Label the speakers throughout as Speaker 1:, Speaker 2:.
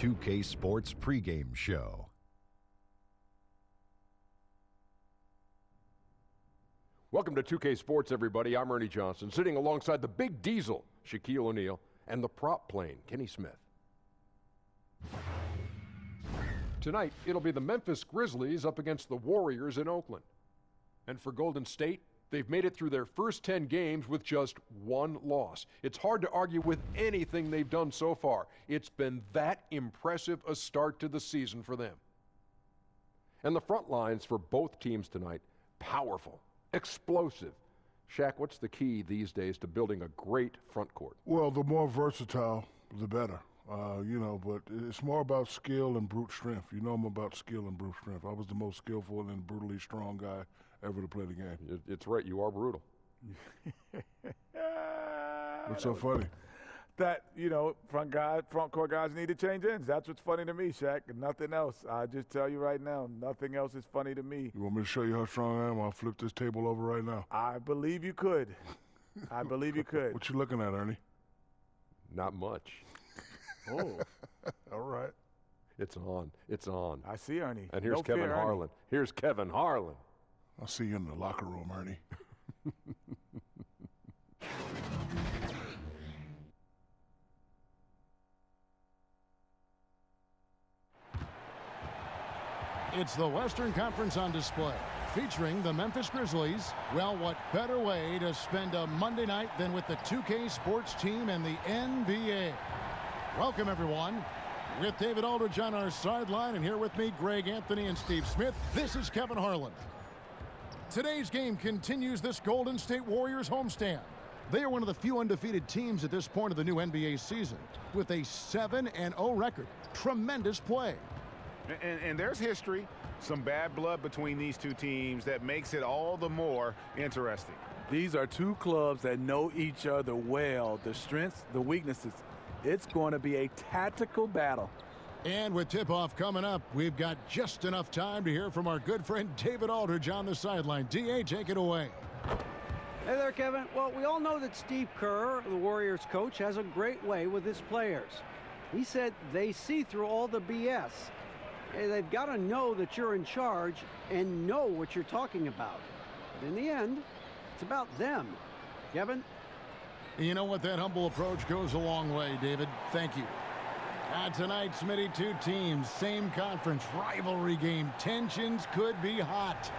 Speaker 1: 2K Sports pregame show.
Speaker 2: Welcome to 2K Sports, everybody. I'm Ernie Johnson, sitting alongside the big diesel, Shaquille O'Neal, and the prop plane, Kenny Smith. Tonight, it'll be the Memphis Grizzlies up against the Warriors in Oakland. And for Golden State, they've made it through their first 10 games with just one loss. It's hard to argue with anything they've done so far. It's been that impressive a start to the season for them. And the front lines for both teams tonight, powerful, explosive. Shaq, what's the key these days to building a great front court?
Speaker 3: Well, the more versatile, the better. But it's more about skill and brute strength. You know I'm about skill and brute strength. I was the most skillful and brutally strong guy ever to play the game.
Speaker 2: It's right, you are brutal.
Speaker 3: What's so funny?
Speaker 4: That, front court guys need to change ends. That's what's funny to me, Shaq, and nothing else. I just tell you right now, nothing else is funny to me.
Speaker 3: You want me to show you how strong I am? I'll flip this table over right now.
Speaker 4: I believe you could. I believe you could.
Speaker 3: What you looking at, Ernie?
Speaker 2: Not much.
Speaker 4: Oh.
Speaker 3: All right.
Speaker 2: It's on. It's on.
Speaker 4: I see Ernie.
Speaker 2: And here's
Speaker 4: No
Speaker 2: Kevin
Speaker 4: fear,
Speaker 2: Harlan.
Speaker 4: Ernie.
Speaker 2: Here's Kevin Harlan.
Speaker 3: I'll see you in the locker room, Ernie.
Speaker 5: It's the Western Conference on display, featuring the Memphis Grizzlies. Well, what better way to spend a Monday night than with the 2K Sports team and the NBA? Welcome, everyone. With David Aldridge on our sideline, and here with me, Greg Anthony and Steve Smith, this is Kevin Harlan. Today's game continues this Golden State Warriors homestand. They are one of the few undefeated teams at this point of the new NBA season, with a 7-0 record. Tremendous play.
Speaker 6: And there's history, some bad blood between these two teams that makes it all the more interesting.
Speaker 7: These are two clubs that know each other well, the strengths, the weaknesses. It's going to be a tactical battle.
Speaker 5: And with tip-off coming up, we've got just enough time to hear from our good friend David Aldridge on the sideline. D.A., take it away.
Speaker 8: Hey there, Kevin. Well, we all know that Steve Kerr, the Warriors coach, has a great way with his players. He said they see through all the BS. Hey, they've got to know that you're in charge and know what you're talking about. But in the end, it's about them. Kevin?
Speaker 5: You know what? That humble approach goes a long way, David. Thank you. Tonight, Smitty, two teams, same conference, rivalry game. Tensions could be hot.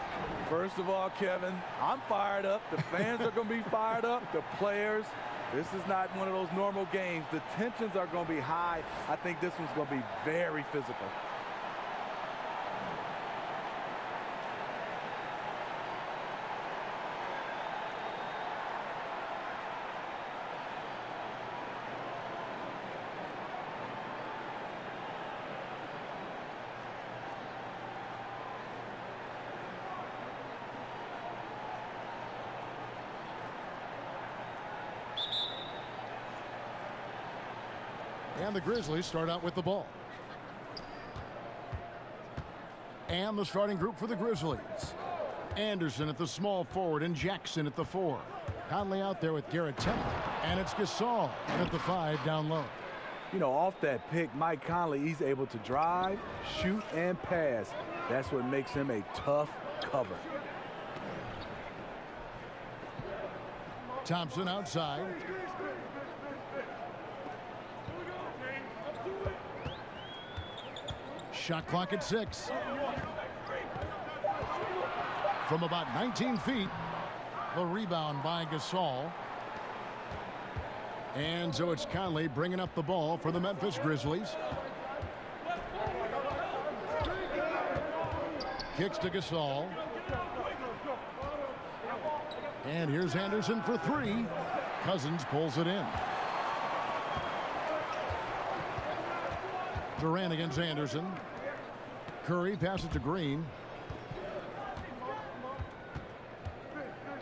Speaker 7: First of all, Kevin, I'm fired up. The fans are going to be fired up. The players. This is not one of those normal games. The tensions are going to be high. I think this one's going to be very physical.
Speaker 5: And the Grizzlies start out with the ball. And the starting group for the Grizzlies. Anderson at the small forward and Jackson at the 4. Conley out there with Garrett Temple. And it's Gasol at the 5 down low.
Speaker 7: Off that pick, Mike Conley, he's able to drive, shoot, and pass. That's what makes him a tough cover.
Speaker 5: Thompson outside. Shot clock at 6. From about 19 feet, the rebound by Gasol. And so it's Conley bringing up the ball for the Memphis Grizzlies. Kicks to Gasol. And here's Anderson for 3. Cousins pulls it in. Durant against Anderson. Curry passes to Green.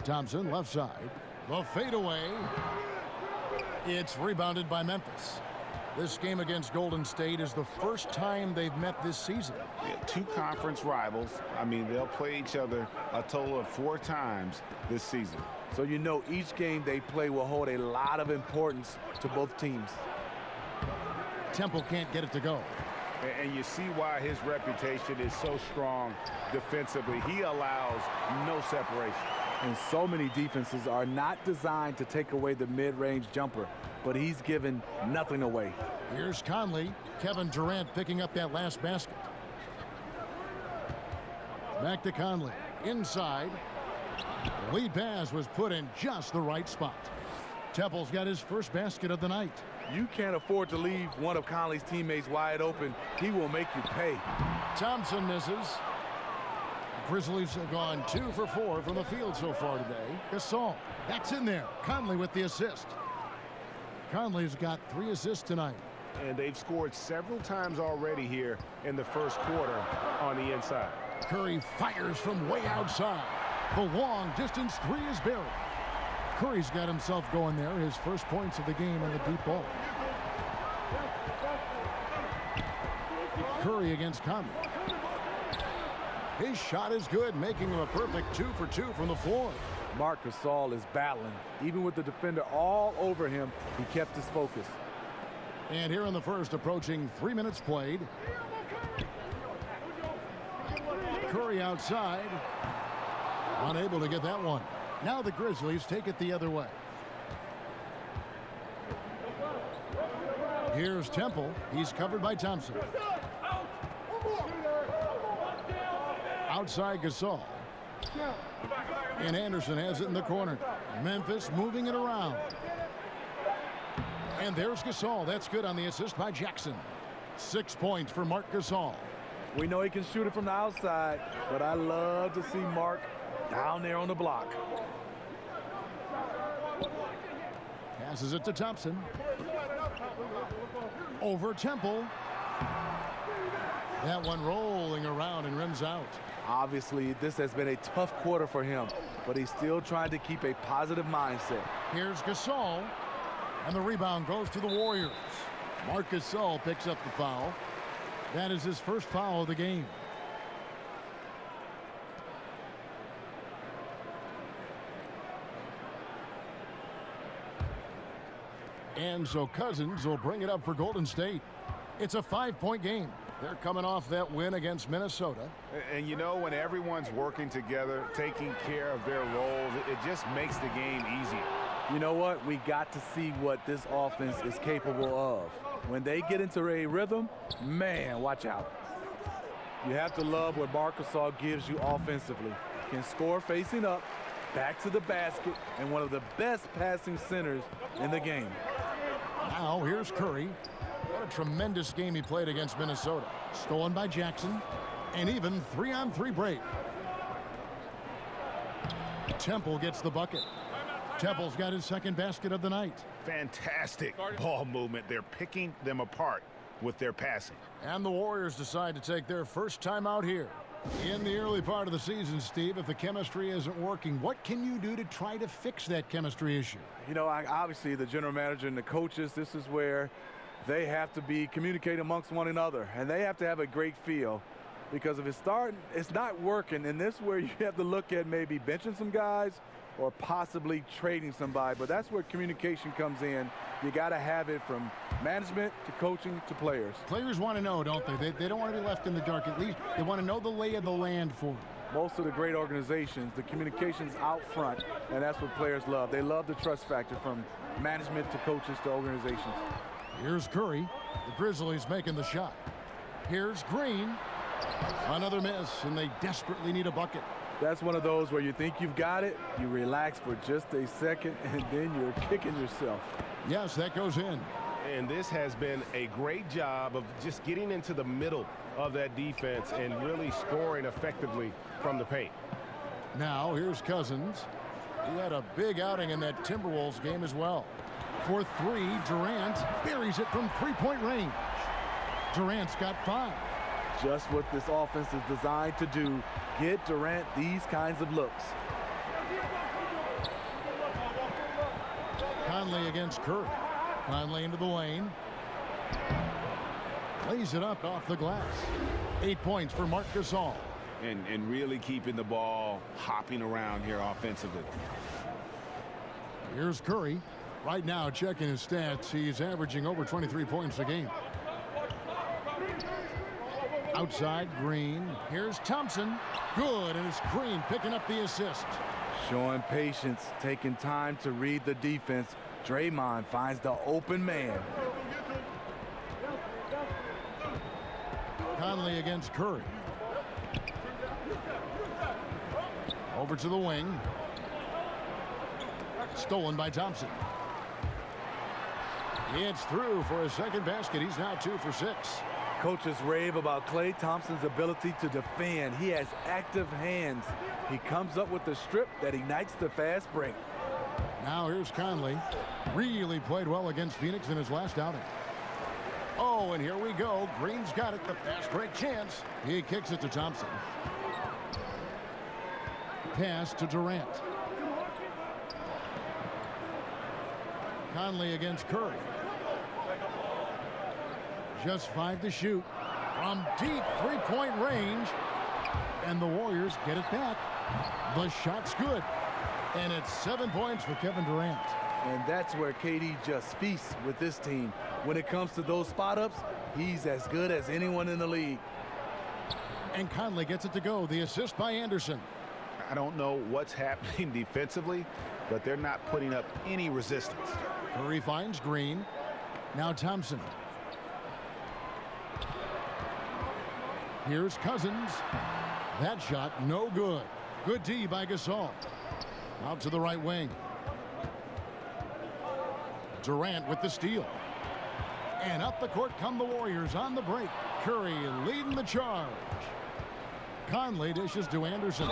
Speaker 5: Thompson left side. The fadeaway. It's rebounded by Memphis. This game against Golden State is the first time they've met this season.
Speaker 6: Yeah, two conference rivals. They'll play each other a total of 4 times this season.
Speaker 7: So each game they play will hold a lot of importance to both teams.
Speaker 5: Temple can't get it to go.
Speaker 6: And you see why his reputation is so strong defensively. He allows no separation.
Speaker 7: And so many defenses are not designed to take away the mid-range jumper, but he's given nothing away.
Speaker 5: Here's Conley. Kevin Durant picking up that last basket. Back to Conley. Inside. The lead pass was put in just the right spot. Temple's got his first basket of the night.
Speaker 7: You can't afford to leave one of Conley's teammates wide open. He will make you pay.
Speaker 5: Thompson misses. Grizzlies have gone 2 for 4 from the field so far today. Gasol, that's in there. Conley with the assist. Conley's got 3 assists tonight.
Speaker 6: And they've scored several times already here in the first quarter on the inside.
Speaker 5: Curry fires from way outside. The long distance 3 is buried. Curry's got himself going there. His first points of the game on the deep ball. Curry against Conley. His shot is good, making him a perfect 2 for 2 from the floor.
Speaker 7: Marc Gasol is battling. Even with the defender all over him, he kept his focus.
Speaker 5: And here in the first, approaching 3 minutes played. Curry outside. Unable to get that one. Now the Grizzlies take it the other way. Here's Temple. He's covered by Thompson. Outside Gasol. And Anderson has it in the corner. Memphis moving it around. And there's Gasol. That's good on the assist by Jackson. 6 points for Marc Gasol.
Speaker 7: We know he can shoot it from the outside, but I love to see Marc down there on the block.
Speaker 5: Passes it to Thompson. Over Temple. That one rolling around and rims out.
Speaker 7: Obviously, this has been a tough quarter for him, but he's still trying to keep a positive mindset.
Speaker 5: Here's Gasol. And the rebound goes to the Warriors. Marc Gasol picks up the foul. That is his first foul of the game. And so Cousins will bring it up for Golden State. It's a 5-point game. They're coming off that win against Minnesota.
Speaker 6: And you know, when everyone's working together, taking care of their roles, it just makes the game easier.
Speaker 7: You know what? We got to see what this offense is capable of. When they get into a rhythm, man, watch out. You have to love what Marc Gasol gives you offensively. Can score facing up, back to the basket, and one of the best passing centers in the game.
Speaker 5: Now here's Curry. What a tremendous game he played against Minnesota. Stolen by Jackson. And even 3-on-3 break. Temple gets the bucket. Temple's got his second basket of the night.
Speaker 6: Fantastic ball movement. They're picking them apart with their passing.
Speaker 5: And the Warriors decide to take their first time out here. In the early part of the season, Steve, if the chemistry isn't working, what can you do to try to fix that chemistry issue?
Speaker 7: You know, obviously the general manager and the coaches, this is where they have to be communicating amongst one another, and they have to have a great feel, because if it's not working, and this is where you have to look at maybe benching some guys or possibly trading somebody. But that's where communication comes in. You got to have it from management to coaching to players.
Speaker 5: Players want to know, don't they? They don't want to be left in the dark. At least they want to know the lay of the land for them.
Speaker 7: Most of the great organizations, the communication's out front, and that's what players love. They love the trust factor from management to coaches to organizations.
Speaker 5: Here's Curry. The Grizzlies making the shot. Here's Green. Another miss, and they desperately need a bucket.
Speaker 7: That's one of those where you think you've got it, you relax for just a second, and then you're kicking yourself.
Speaker 5: Yes, that goes in.
Speaker 6: And this has been a great job of just getting into the middle of that defense and really scoring effectively from the paint.
Speaker 5: Now, here's Cousins. He had a big outing in that Timberwolves game as well. For 3, Durant buries it from 3-point range. Durant's got 5.
Speaker 7: Just what this offense is designed to do. Get Durant these kinds of looks.
Speaker 5: Conley against Curry. Conley into the lane. Lays it up off the glass. 8 points for Marc Gasol.
Speaker 6: And really keeping the ball hopping around here offensively.
Speaker 5: Here's Curry. Right now, checking his stats, he's averaging over 23 points a game. Outside Green. Here's Thompson. Good, and it's Green picking up the assist.
Speaker 7: Showing patience, taking time to read the defense. Draymond finds the open man.
Speaker 5: Conley against Curry. Over to the wing. Stolen by Thompson. It's through for a second basket. He's now 2 for 6.
Speaker 7: Coaches rave about Klay Thompson's ability to defend. He has active hands. He comes up with the strip that ignites the fast break.
Speaker 5: Now here's Conley. Really played well against Phoenix in his last outing. Oh, and here we go. Green's got it. The fast break chance. He kicks it to Thompson. Pass to Durant. Conley against Curry. Just 5 to shoot. From deep three-point range. And the Warriors get it back. The shot's good. And it's 7 points for Kevin Durant.
Speaker 7: And that's where KD just feasts with this team. When it comes to those spot-ups, he's as good as anyone in the league.
Speaker 5: And Conley gets it to go. The assist by Anderson.
Speaker 6: I don't know what's happening defensively, but they're not putting up any resistance.
Speaker 5: Curry finds Green. Now Thompson. Here's Cousins. That shot no good. Good D by Gasol. Out to the right wing. Durant with the steal. And up the court come the Warriors on the break. Curry leading the charge. Conley dishes to Anderson.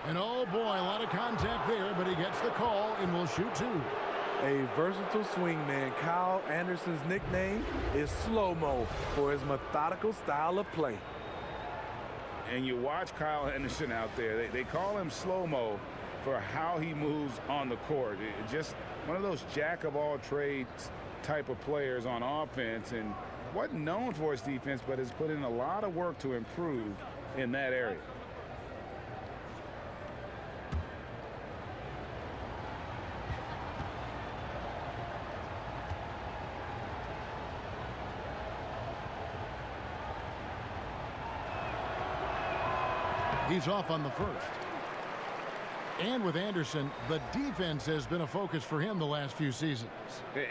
Speaker 5: And oh boy, a lot of contact there, but he gets the call and will shoot 2.
Speaker 7: A versatile swingman. Kyle Anderson's nickname is Slow-Mo for his methodical style of play.
Speaker 6: And you watch Kyle Anderson out there. They call him Slow-Mo for how he moves on the court. Just one of those jack-of-all-trades type of players on offense, and wasn't known for his defense, but has put in a lot of work to improve in that area.
Speaker 5: He's off on the first. And with Anderson, the defense has been a focus for him the last few seasons.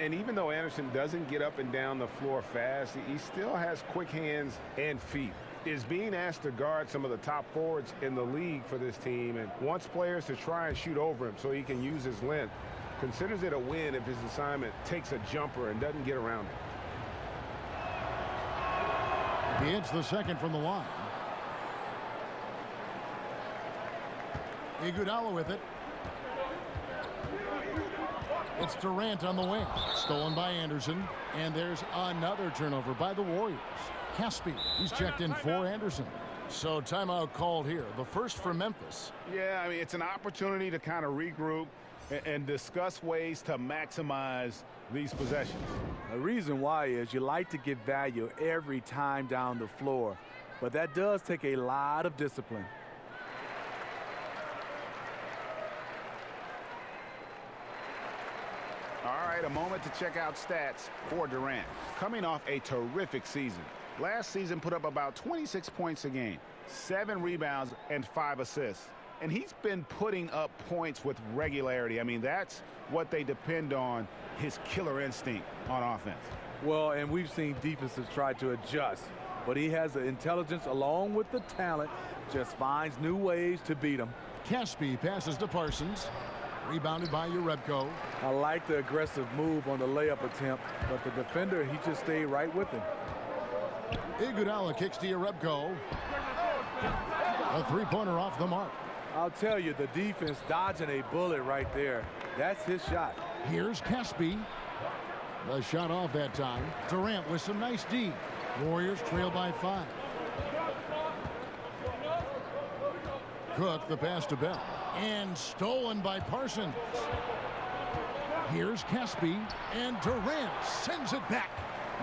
Speaker 6: And even though Anderson doesn't get up and down the floor fast, he still has quick hands and feet. Is being asked to guard some of the top forwards in the league for this team and wants players to try and shoot over him so he can use his length. Considers it a win if his assignment takes a jumper and doesn't get around it.
Speaker 5: He hits the second from the line. Iguodala with it. It's Durant on the wing. Stolen by Anderson. And there's another turnover by the Warriors. Caspi, he's checked in for Anderson. So timeout called here. The first for Memphis.
Speaker 6: Yeah, I mean, it's an opportunity to kind of regroup and discuss ways to maximize these possessions.
Speaker 7: The reason why is you like to get value every time down the floor. But that does take a lot of discipline.
Speaker 6: All right, a moment to check out stats for Durant. Coming off a terrific season. Last season put up about 26 points a game, 7 rebounds, and 5 assists. And he's been putting up points with regularity. I mean, that's what they depend on, his killer instinct on offense.
Speaker 7: Well, and we've seen defenses try to adjust. But he has the intelligence along with the talent, just finds new ways to beat them.
Speaker 5: Caspi passes to Parsons. Rebounded by Urebko.
Speaker 7: I like the aggressive move on the layup attempt, but the defender, he just stayed right with him.
Speaker 5: Iguodala kicks to Urebko. A three-pointer off the mark.
Speaker 7: I'll tell you, the defense dodging a bullet right there. That's his shot.
Speaker 5: Here's Caspi. The shot off that time. Durant with some nice D. Warriors trail by 5. Cook, the pass to Bell. And stolen by Parsons. Here's Caspi, and Durant sends it back.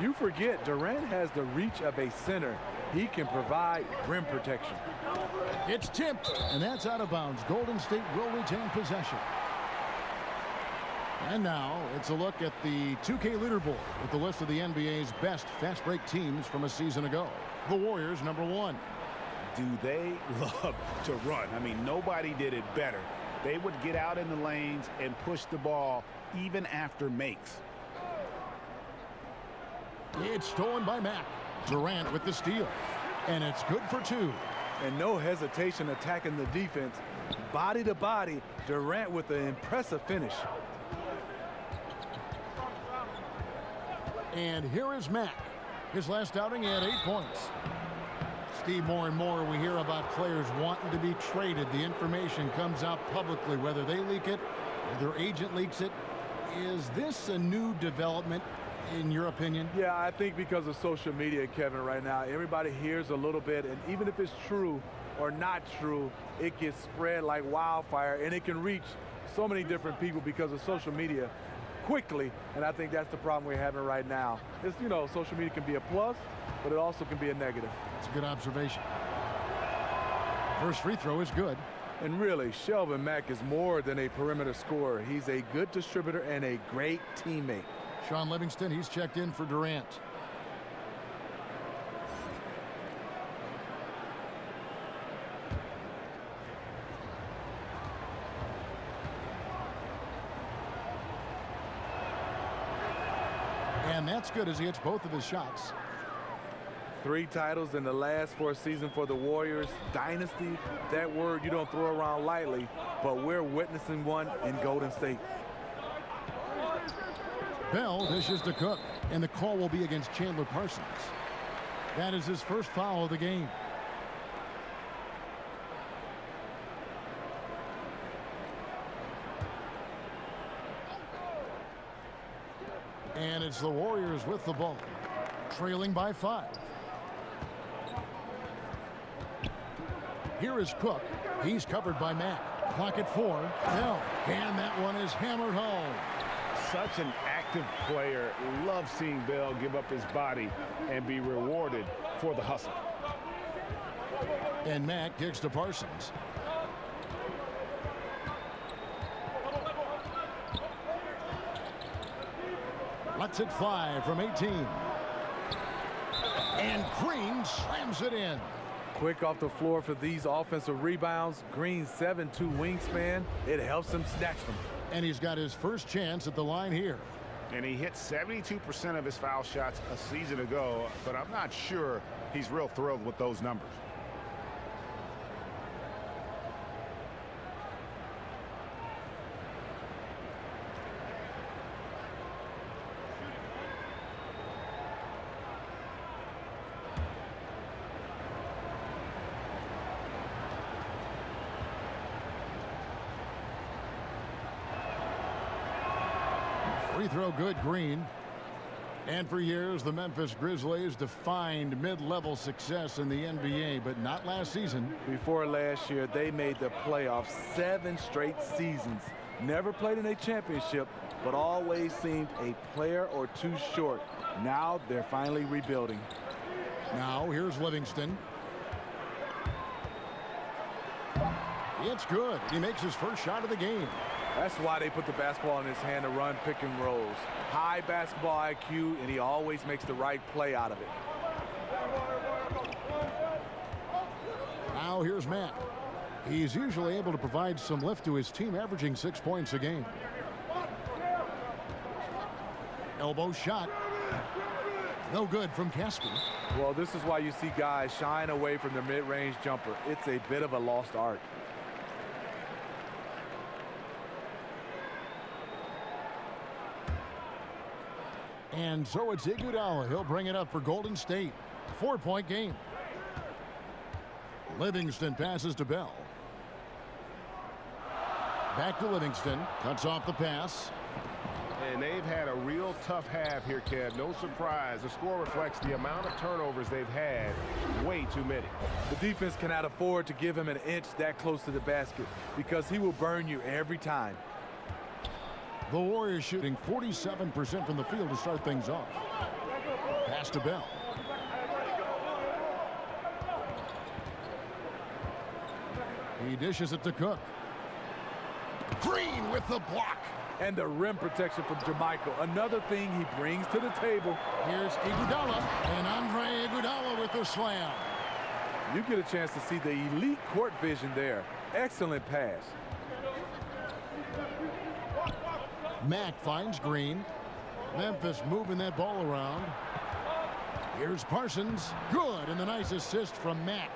Speaker 7: You forget, Durant has the reach of a center. He can provide rim protection.
Speaker 5: It's tipped, and that's out of bounds. Golden State will retain possession. And now it's a look at the 2K leaderboard with the list of the NBA's best fast break teams from a season ago. the Warriors #1.
Speaker 6: Do they love to run? I mean, nobody did it better. They would get out in the lanes and push the ball even after makes.
Speaker 5: It's stolen by Mack. Durant with the steal. And it's good for 2.
Speaker 7: And no hesitation attacking the defense. Body to body, Durant with an impressive finish.
Speaker 5: And here is Mack. His last outing, he had 8 points. Steve, more and more we hear about players wanting to be traded. The information comes out publicly, whether they leak it or their agent leaks it. Is this a new development, in your opinion?
Speaker 7: Yeah, I think because of social media, Kevin, right now, everybody hears a little bit, and even if it's true or not true, it gets spread like wildfire, and it can reach so many different people because of social media quickly, and I think that's the problem we're having right now. It's, you know, social media can be a plus, but it also can be a negative.
Speaker 5: It's a good observation. First free throw is good.
Speaker 7: And really, Shelvin Mack is more than a perimeter scorer. He's a good distributor and a great teammate.
Speaker 5: Sean Livingston, he's checked in for Durant. And that's good as he hits both of his shots.
Speaker 7: 3 titles in the last 4 seasons for the Warriors. Dynasty, that word you don't throw around lightly, but we're witnessing one in Golden State.
Speaker 5: Bell dishes to Cook, and the call will be against Chandler Parsons. That is his first foul of the game. And it's the Warriors with the ball, trailing by 5. Here is Cook. He's covered by Mack. Clock at 4. Bell, and that one is hammered home.
Speaker 6: Such an active player. Love seeing Bell give up his body and be rewarded for the hustle.
Speaker 5: And Mack kicks to Parsons. Let's hit 5 from 18. And Green slams it in.
Speaker 7: Quick off the floor for these offensive rebounds. Green's 7'2" wingspan. It helps him snatch them.
Speaker 5: And he's got his first chance at the line here.
Speaker 6: And he hit 72% of his foul shots a season ago, but I'm not sure he's real thrilled with those numbers.
Speaker 5: Free throw good, Green. And for years, the Memphis Grizzlies defined mid-level success in the NBA, but not last season.
Speaker 7: Before last year, they made the playoffs 7 straight seasons. Never played in a championship, but always seemed a player or 2 short. Now they're finally rebuilding.
Speaker 5: Now here's Livingston. It's good. He makes his first shot of the game.
Speaker 7: That's why they put the basketball in his hand to run pick and rolls. High basketball IQ, and he always makes the right play out of it.
Speaker 5: Now here's Matt. He's usually able to provide some lift to his team, averaging 6 points a game. Elbow shot. No good from Caspi.
Speaker 7: Well, this is why you see guys shying away from the mid-range jumper. It's a bit of a lost art.
Speaker 5: And so it's Iguodala. He'll bring it up for Golden State. 4-point game. Livingston passes to Bell. Back to Livingston. Cuts off the pass.
Speaker 9: And they've had a real tough half here, Kev. No surprise. The score reflects the amount of turnovers they've had. Way too many.
Speaker 7: The defense cannot afford to give him an inch that close to the basket because he will burn you every time.
Speaker 5: The Warriors shooting 47% from the field to start things off. Pass to Bell. He dishes it to Cook. Green with the block.
Speaker 7: And the rim protection from Jermichael. Another thing he brings to the table.
Speaker 5: Here's Iguodala, and Andre Iguodala with the slam.
Speaker 7: You get a chance to see the elite court vision there. Excellent pass.
Speaker 5: Mack finds Green. Memphis moving that ball around. Here's Parsons. Good, and the nice assist from Mack.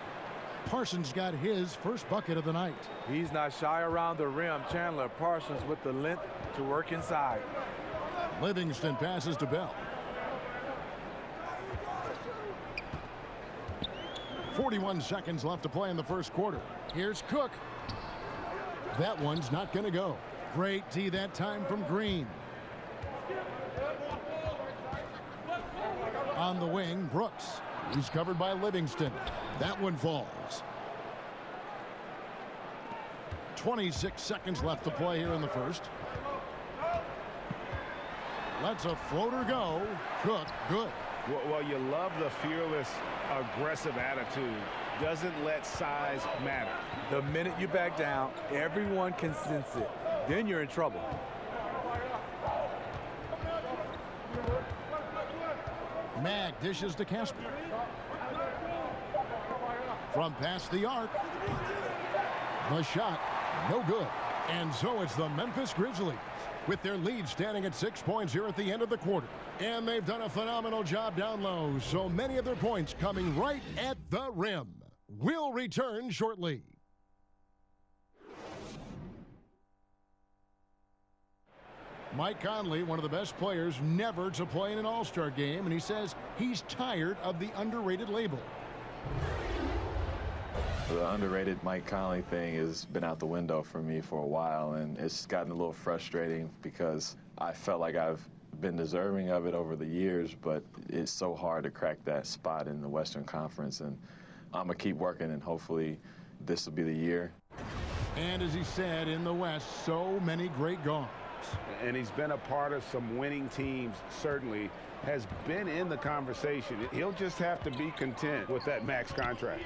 Speaker 5: Parsons got his first bucket of the night.
Speaker 7: He's not shy around the rim. Chandler Parsons with the length to work inside.
Speaker 5: Livingston passes to Bell. 41 seconds left to play in the first quarter. Here's Cook. That one's not going to go. Great D that time from Green. On the wing, Brooks. He's covered by Livingston. That one falls. 26 seconds left to play here in the first. Lets a floater go. Cook, good.
Speaker 6: Well, you love the fearless, aggressive attitude. Doesn't let size matter.
Speaker 7: The minute you back down, everyone can sense it. Then you're in trouble.
Speaker 5: Mag dishes to Casper. From past the arc. The shot, no good. And so it's the Memphis Grizzlies with their lead standing at 6 points here at the end of the quarter. And they've done a phenomenal job down low. So many of their points coming right at the rim. We'll return shortly. Mike Conley, one of the best players never to play in an All-Star game, and he says he's tired of the underrated label.
Speaker 10: The underrated Mike Conley thing has been out the window for me for a while, and it's gotten a little frustrating because I felt like I've been deserving of it over the years, but it's so hard to crack that spot in the Western Conference, and I'm going to keep working, and hopefully this will be the year.
Speaker 5: And as he said, in the West, so many great guards.
Speaker 6: And he's been a part of some winning teams, certainly has been in the conversation. He'll just have to be content with that max contract.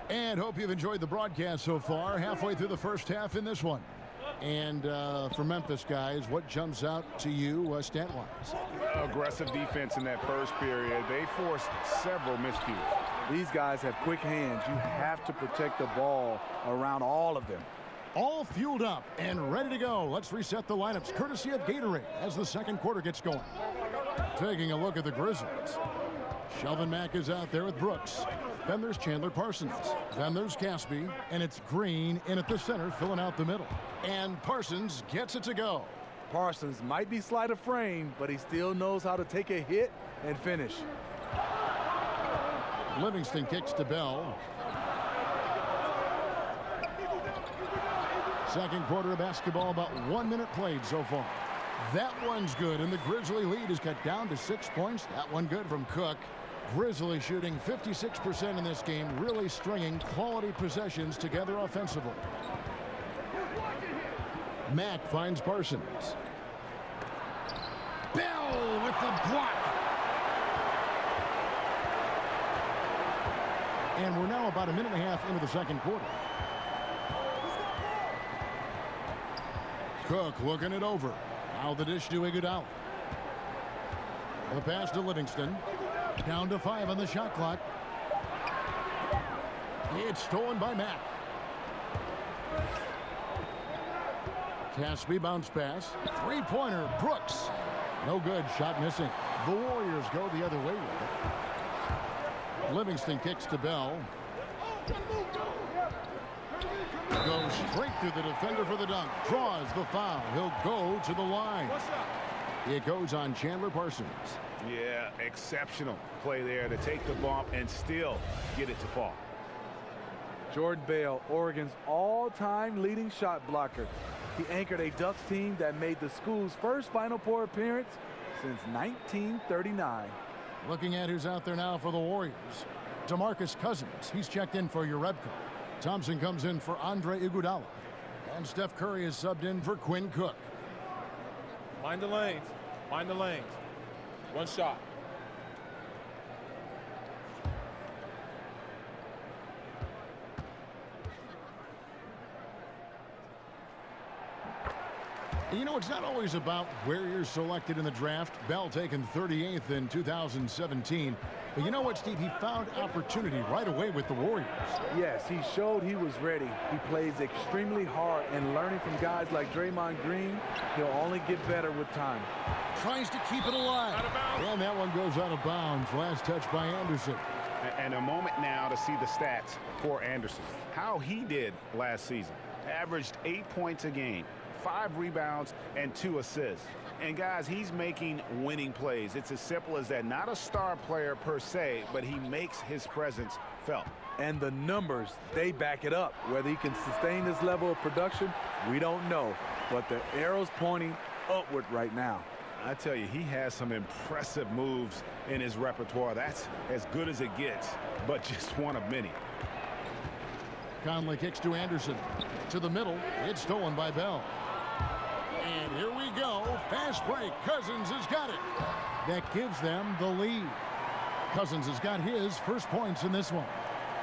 Speaker 5: And hope you've enjoyed the broadcast so far. Halfway through the first half in this one. And for Memphis guys, what jumps out to you stat-wise?
Speaker 6: Aggressive defense in that first period. They forced several miscues.
Speaker 7: These guys have quick hands. You have to protect the ball around all of them.
Speaker 5: All fueled up and ready to go. Let's reset the lineups courtesy of Gatorade as the second quarter gets going. Taking a look at the Grizzlies. Shelvin Mack is out there with Brooks. Then there's Chandler Parsons. Then there's Caspi. And it's Green in at the center, filling out the middle. And Parsons gets it to go.
Speaker 7: Parsons might be slight of frame, but he still knows how to take a hit and finish.
Speaker 5: Livingston kicks to Bell. Second quarter of basketball, about 1 minute played so far. That one's good, and the Grizzly lead is cut down to 6 points. That one good from Cook. Grizzly shooting 56% in this game, really stringing quality possessions together offensively. Mack finds Parsons. Bell with the block. And we're now about a minute and a half into the second quarter. Cook looking it over. Now the dish to Iguodala. The pass to Livingston. Down to 5 on the shot clock. It's stolen by Mack. Caspi bounce pass. Three-pointer, Brooks. No good, shot missing. The Warriors go the other way with it. Livingston kicks to Bell. Goes straight through the defender for the dunk. Draws the foul. He'll go to the line. It goes on Chandler Parsons.
Speaker 6: Yeah, exceptional play there to take the bump and still get it to fall.
Speaker 7: Jordan Bell, Oregon's all-time leading shot blocker. He anchored a Ducks team that made the school's first Final Four appearance since 1939.
Speaker 5: Looking at who's out there now for the Warriors. DeMarcus Cousins. He's checked in for Urebko. Thompson comes in for Andre Iguodala. And Steph Curry is subbed in for Quinn Cook.
Speaker 11: Mind the lanes. Mind the lanes. One shot.
Speaker 5: You know, it's not always about where you're selected in the draft. Bell taken 38th in 2017. But you know what, Steve? He found opportunity right away with the Warriors.
Speaker 7: Yes, he showed he was ready. He plays extremely hard, and learning from guys like Draymond Green, he'll only get better with time.
Speaker 5: Tries to keep it alive. And that one goes out of bounds. Last touch by Anderson.
Speaker 6: And a moment now to see the stats for Anderson. How he did last season. Averaged 8 points a game, 5 rebounds, and 2 assists. And guys, he's making winning plays. It's as simple as that. Not a star player per se, but he makes his presence felt.
Speaker 7: And the numbers, they back it up. Whether he can sustain this level of production, we don't know. But the arrow's pointing upward right now.
Speaker 6: I tell you, he has some impressive moves in his repertoire. That's as good as it gets, but just one of many.
Speaker 5: Conley kicks to Anderson. To the middle. It's stolen by Bell. And here we go. Fast break. Cousins has got it. That gives them the lead. Cousins has got his first points in this one.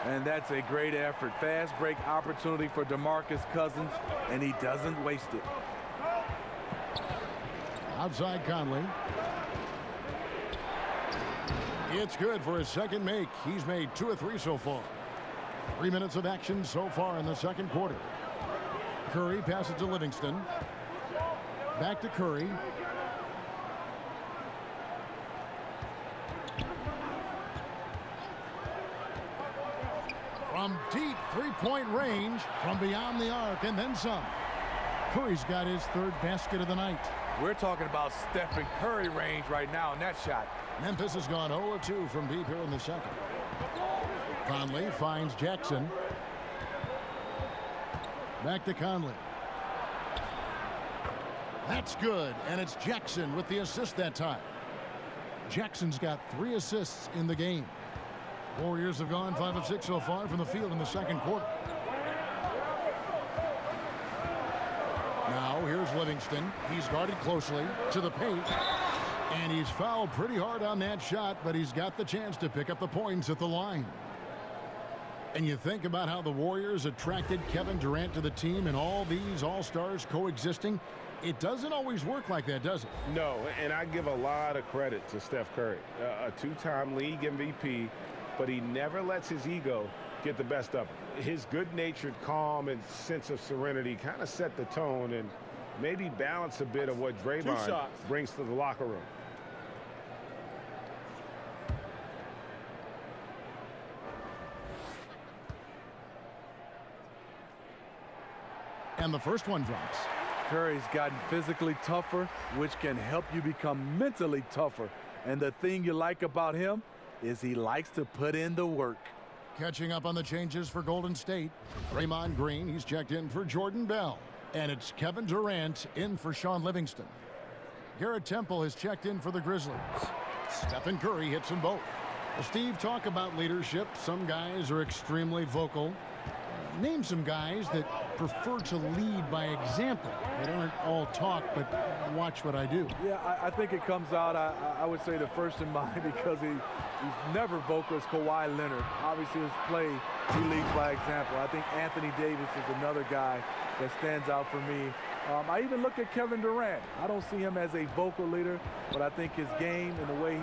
Speaker 7: And that's a great effort. Fast break opportunity for DeMarcus Cousins, and he doesn't waste it.
Speaker 5: Outside Conley. It's good for his second make. He's made 2 of 3 so far. 3 minutes of action so far in the second quarter. Curry passes to Livingston. Back to Curry. From deep three-point range, from beyond the arc, and then some. Curry's got his 3rd basket of the night.
Speaker 7: We're talking about Stephen Curry range right now in that shot.
Speaker 5: Memphis has gone 0-2 from deep here in the second. Conley finds Jackson. Back to Conley. That's good, and it's Jackson with the assist that time. Jackson's got 3 assists in the game. Warriors have gone 5 of 6 so far from the field in the second quarter. Now here's Livingston. He's guarded closely to the paint. And he's fouled pretty hard on that shot, but he's got the chance to pick up the points at the line. And you think about how the Warriors attracted Kevin Durant to the team and all these all-stars coexisting. It doesn't always work like that, does it?
Speaker 9: No, and I give a lot of credit to Steph Curry, a 2-time league MVP, but he never lets his ego get the best of him. His good-natured calm and sense of serenity kind of set the tone and maybe balance a bit of what Draymond brings to the locker room.
Speaker 5: And the first one drops.
Speaker 7: Curry's gotten physically tougher, which can help you become mentally tougher. And the thing you like about him is he likes to put in the work.
Speaker 5: Catching up on the changes for Golden State. Draymond Green, he's checked in for Jordan Bell. And it's Kevin Durant in for Sean Livingston. Garrett Temple has checked in for the Grizzlies. Stephen Curry hits them both. Well, Steve, talk about leadership. Some guys are extremely vocal. Name some guys that prefer to lead by example. They aren't all talk, but watch what I do.
Speaker 7: Yeah, I think it comes out, I would say the first in mind because he's never vocal is Kawhi Leonard. Obviously his play, he leads by example. I think Anthony Davis is another guy that stands out for me. I even look at Kevin Durant. I don't see him as a vocal leader, but I think his game and the way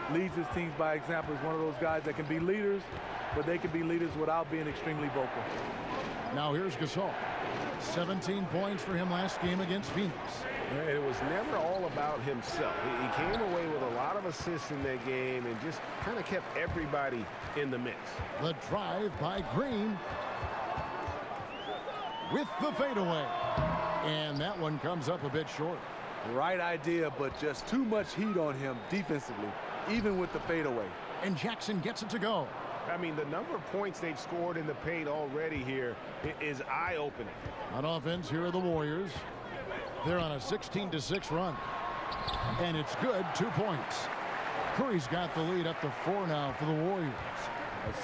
Speaker 7: he leads his teams by example is one of those guys that can be leaders, but they can be leaders without being extremely vocal.
Speaker 5: Now here's Gasol. 17 points for him last game against Phoenix.
Speaker 9: It was never all about himself. He came away with a lot of assists in that game and just kind of kept everybody in the mix.
Speaker 5: The drive by Green with the fadeaway. And that one comes up a bit short.
Speaker 7: Right idea, but just too much heat on him defensively, even with the fadeaway.
Speaker 5: And Jackson gets it to go.
Speaker 9: I mean, the number of points they've scored in the paint already here is eye-opening.
Speaker 5: On offense, here are the Warriors. They're on a 16-6 run. And it's good, 2 points. Curry's got the lead up to 4 now for the Warriors.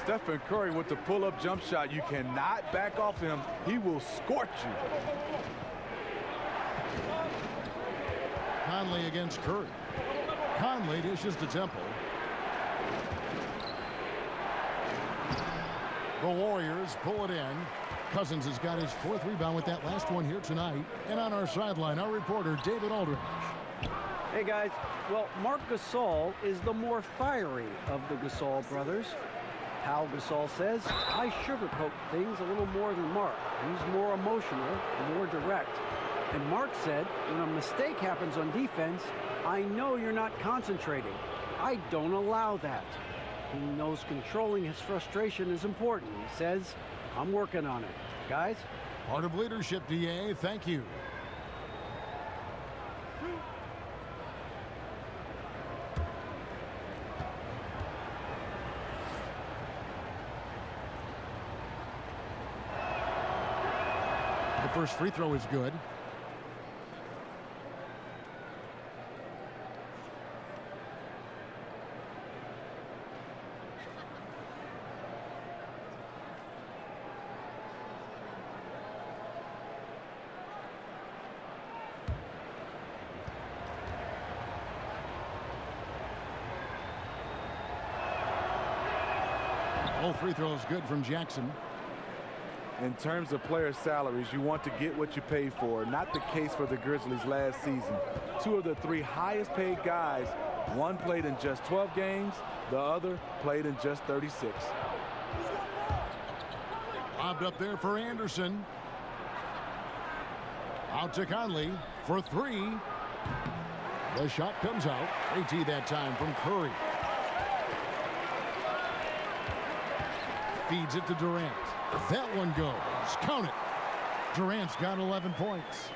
Speaker 7: Stephen Curry with the pull-up jump shot. You cannot back off him. He will scorch you.
Speaker 5: Conley against Curry. Conley dishes to Temple. The Warriors pull it in. Cousins has got his 4th rebound with that last one here tonight. And on our sideline, our reporter, David Aldridge.
Speaker 8: Hey, guys. Well, Marc Gasol is the more fiery of the Gasol brothers. Pal Gasol says, I sugarcoat things a little more than Marc. He's more emotional, more direct. And Marc said, when a mistake happens on defense, I know you're not concentrating. I don't allow that. He knows controlling his frustration is important. He says, I'm working on it. Guys?
Speaker 5: Part of leadership, DA. Thank you. The first free throw is good. All free throws good from Jackson.
Speaker 7: In terms of player salaries, you want to get what you pay for. Not the case for the Grizzlies last season. 2 of the 3 highest paid guys, one played in just 12 games, the other played in just 36.
Speaker 5: Lobbed up there for Anderson. Out to Conley for 3. The shot comes out. AT that time from Curry. Feeds it to Durant. That one goes. Count it. Durant's got 11 points.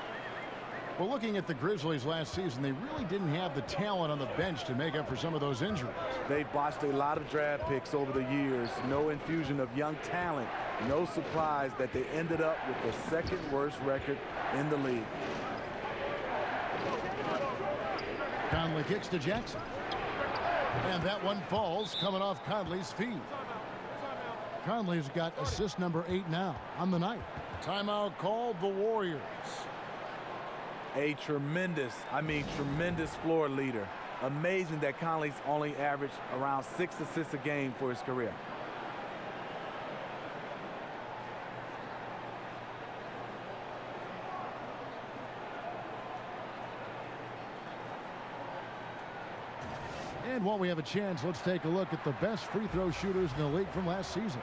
Speaker 5: Well, looking at the Grizzlies last season, they really didn't have the talent on the bench to make up for some of those injuries.
Speaker 7: They've botched a lot of draft picks over the years. No infusion of young talent. No surprise that they ended up with the 2nd worst record in the league.
Speaker 5: Conley kicks to Jackson. And that one falls coming off Conley's feet. Conley's got assist number 8 now on the night. Timeout called the Warriors.
Speaker 7: A tremendous floor leader. Amazing that Conley's only averaged around 6 assists a game for his career.
Speaker 5: And while we have a chance, let's take a look at the best free throw shooters in the league from last season.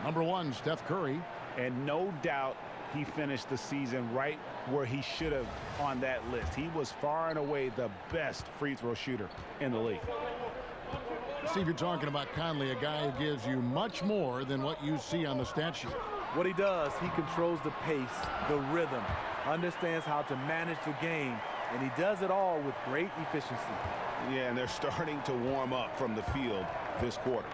Speaker 5: Number 1, Steph Curry.
Speaker 6: And no doubt he finished the season right where he should have on that list. He was far and away the best free throw shooter in the league.
Speaker 5: Steve, you're talking about Conley, a guy who gives you much more than what you see on the stat sheet.
Speaker 7: What he does, he controls the pace, the rhythm, understands how to manage the game, and he does it all with great efficiency.
Speaker 6: Yeah, and they're starting to warm up from the field this quarter.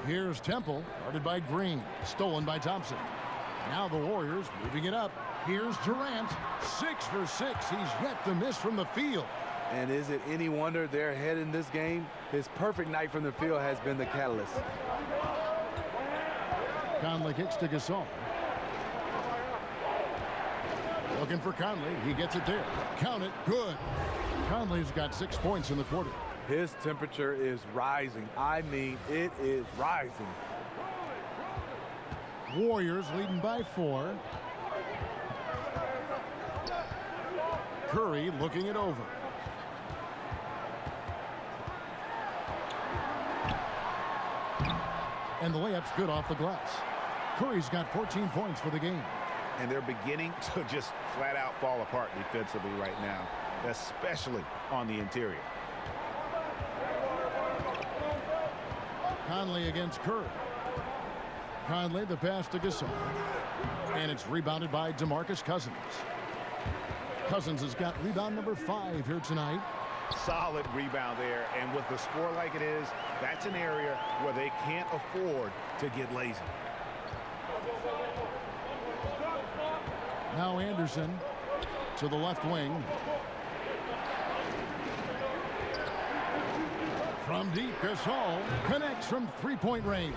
Speaker 5: Here's Temple, guarded by Green, stolen by Thompson. Now the Warriors moving it up. Here's Durant, 6 for 6. He's yet to miss from the field.
Speaker 7: And is it any wonder they're ahead in this game? His perfect night from the field has been the catalyst.
Speaker 5: Conley kicks to Gasol. Looking for Conley. He gets it there. Count it. Good. Conley's got 6 points in the quarter.
Speaker 7: His temperature is rising. I mean, it is rising.
Speaker 5: Warriors leading by 4. Curry looking it over. And the layup's good off the glass. Curry's got 14 points for the game.
Speaker 6: And they're beginning to just flat out fall apart defensively right now, especially on the interior.
Speaker 5: Conley against Curry. Conley the pass to Gasol. And it's rebounded by DeMarcus Cousins. Cousins has got rebound number 5 here tonight.
Speaker 6: Solid rebound there, and with the score like it is, that's an area where they can't afford to get lazy.
Speaker 5: Now Anderson to the left wing. From deep, Gasol connects from three-point range.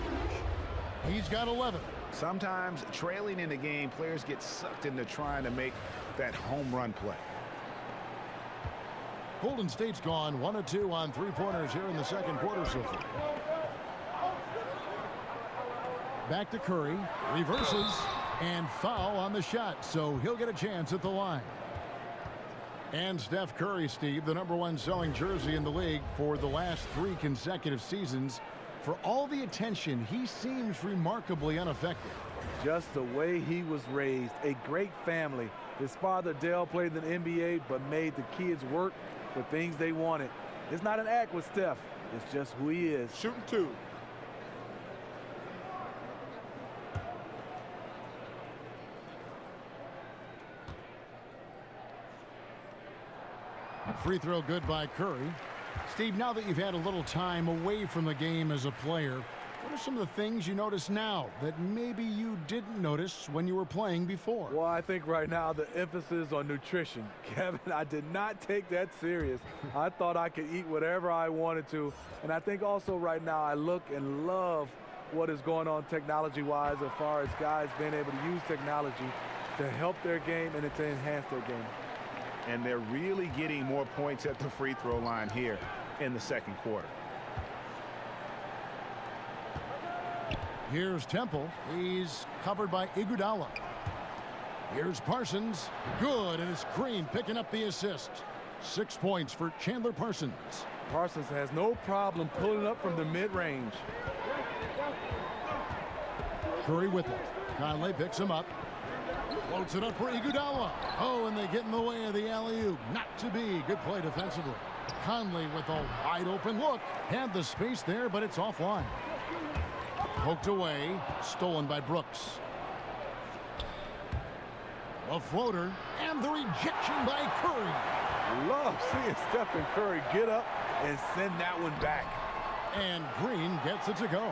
Speaker 5: He's got 11.
Speaker 6: Sometimes trailing in the game, players get sucked into trying to make that home run play.
Speaker 5: Golden State's gone 1 of 2 on three-pointers here in the second quarter so far. Back to Curry. Reverses. And foul on the shot. So he'll get a chance at the line. And Steph Curry, Steve, the #1 selling jersey in the league for the last 3 consecutive seasons. For all the attention, he seems remarkably unaffected.
Speaker 7: Just the way he was raised. A great family. His father, Dale, played in the NBA, but made the kids work for things they wanted. It's not an act with Steph. It's just who he is.
Speaker 11: Shooting 2.
Speaker 5: Free throw good by Curry. Steve, now that you've had a little time away from the game as a player, what are some of the things you notice now that maybe you didn't notice when you were playing before?
Speaker 7: Well, I think right now the emphasis on nutrition. Kevin, I did not take that serious. I thought I could eat whatever I wanted to. And I think also right now I look and love what is going on technology-wise as far as guys being able to use technology to help their game and to enhance their game.
Speaker 6: And they're really getting more points at the free throw line here in the second quarter.
Speaker 5: Here's Temple. He's covered by Iguodala. Here's Parsons. Good, and it's Green picking up the assist. 6 points for Chandler Parsons.
Speaker 7: Parsons has no problem pulling up from the mid-range.
Speaker 5: Curry with it. Conley picks him up. Floats it up for Iguodala. Oh, and they get in the way of the alley-oop. Not to be. Good play defensively. Conley with a wide-open look. Had the space there, but it's offline. Poked away. Stolen by Brooks. A floater. And the rejection by Curry.
Speaker 7: Love seeing Stephen Curry get up and send that one back.
Speaker 5: And Green gets it to go.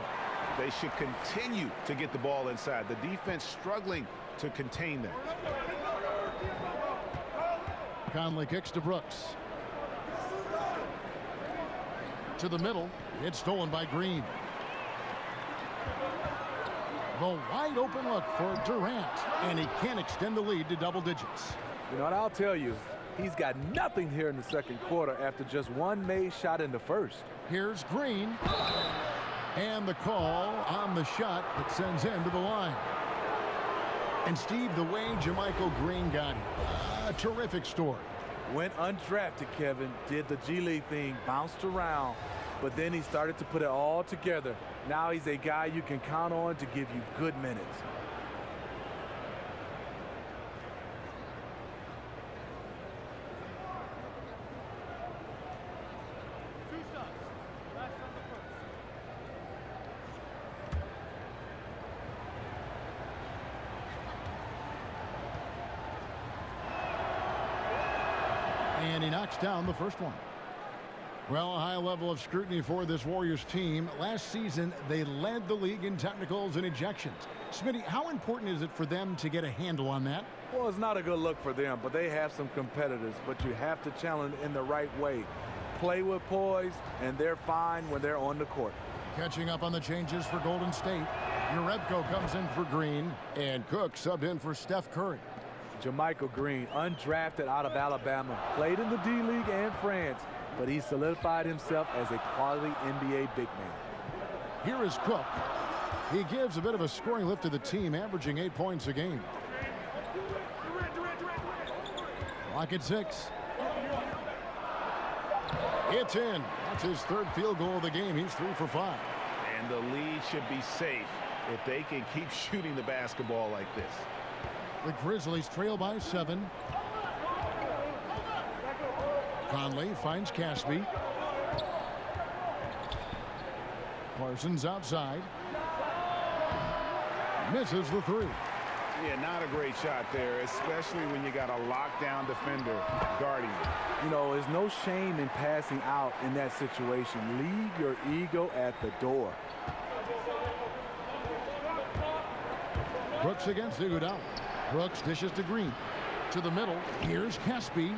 Speaker 6: They should continue to get the ball inside. The defense struggling to contain them.
Speaker 5: Conley kicks to Brooks. To the middle. It's stolen by Green. The wide open look for Durant. And he can't extend the lead to double digits.
Speaker 7: You know what I'll tell you? He's got nothing here in the second quarter after just one made shot in the first.
Speaker 5: Here's Green. And the call on the shot that sends him to the line. And Steve, the way JaMychal Green got here, a terrific story.
Speaker 7: Went undrafted, Kevin, did the G League thing, bounced around, but then he started to put it all together. Now he's a guy you can count on to give you good minutes.
Speaker 5: And he knocks down the first one. Well, a high level of scrutiny for this Warriors team. Last season, they led the league in technicals and ejections. Smitty, how important is it for them to get a handle on that?
Speaker 7: Well, it's not a good look for them, but they have some competitors. But you have to challenge in the right way. Play with poise, and they're fine when they're on the court.
Speaker 5: Catching up on the changes for Golden State. Jerebko comes in for Green, and Cook subbed in for Steph Curry.
Speaker 7: JaMychal Green, undrafted out of Alabama, played in the D-League and France, but he solidified himself as a quality NBA big man.
Speaker 5: Here is Cook. He gives a bit of a scoring lift to the team, averaging 8 points a game. Clock at 6. It's in. That's his third field goal of the game. He's 3 for 5.
Speaker 6: And the lead should be safe if they can keep shooting the basketball like this.
Speaker 5: The Grizzlies trail by 7. Conley finds Caspi. Parsons outside. Misses the 3.
Speaker 6: Yeah, not a great shot there, especially when you got a lockdown defender guarding you.
Speaker 7: You know, there's no shame in passing out in that situation. Leave your ego at the door.
Speaker 5: Brooks against Iguodala. Brooks dishes to Green. To the middle. Here's Caspi.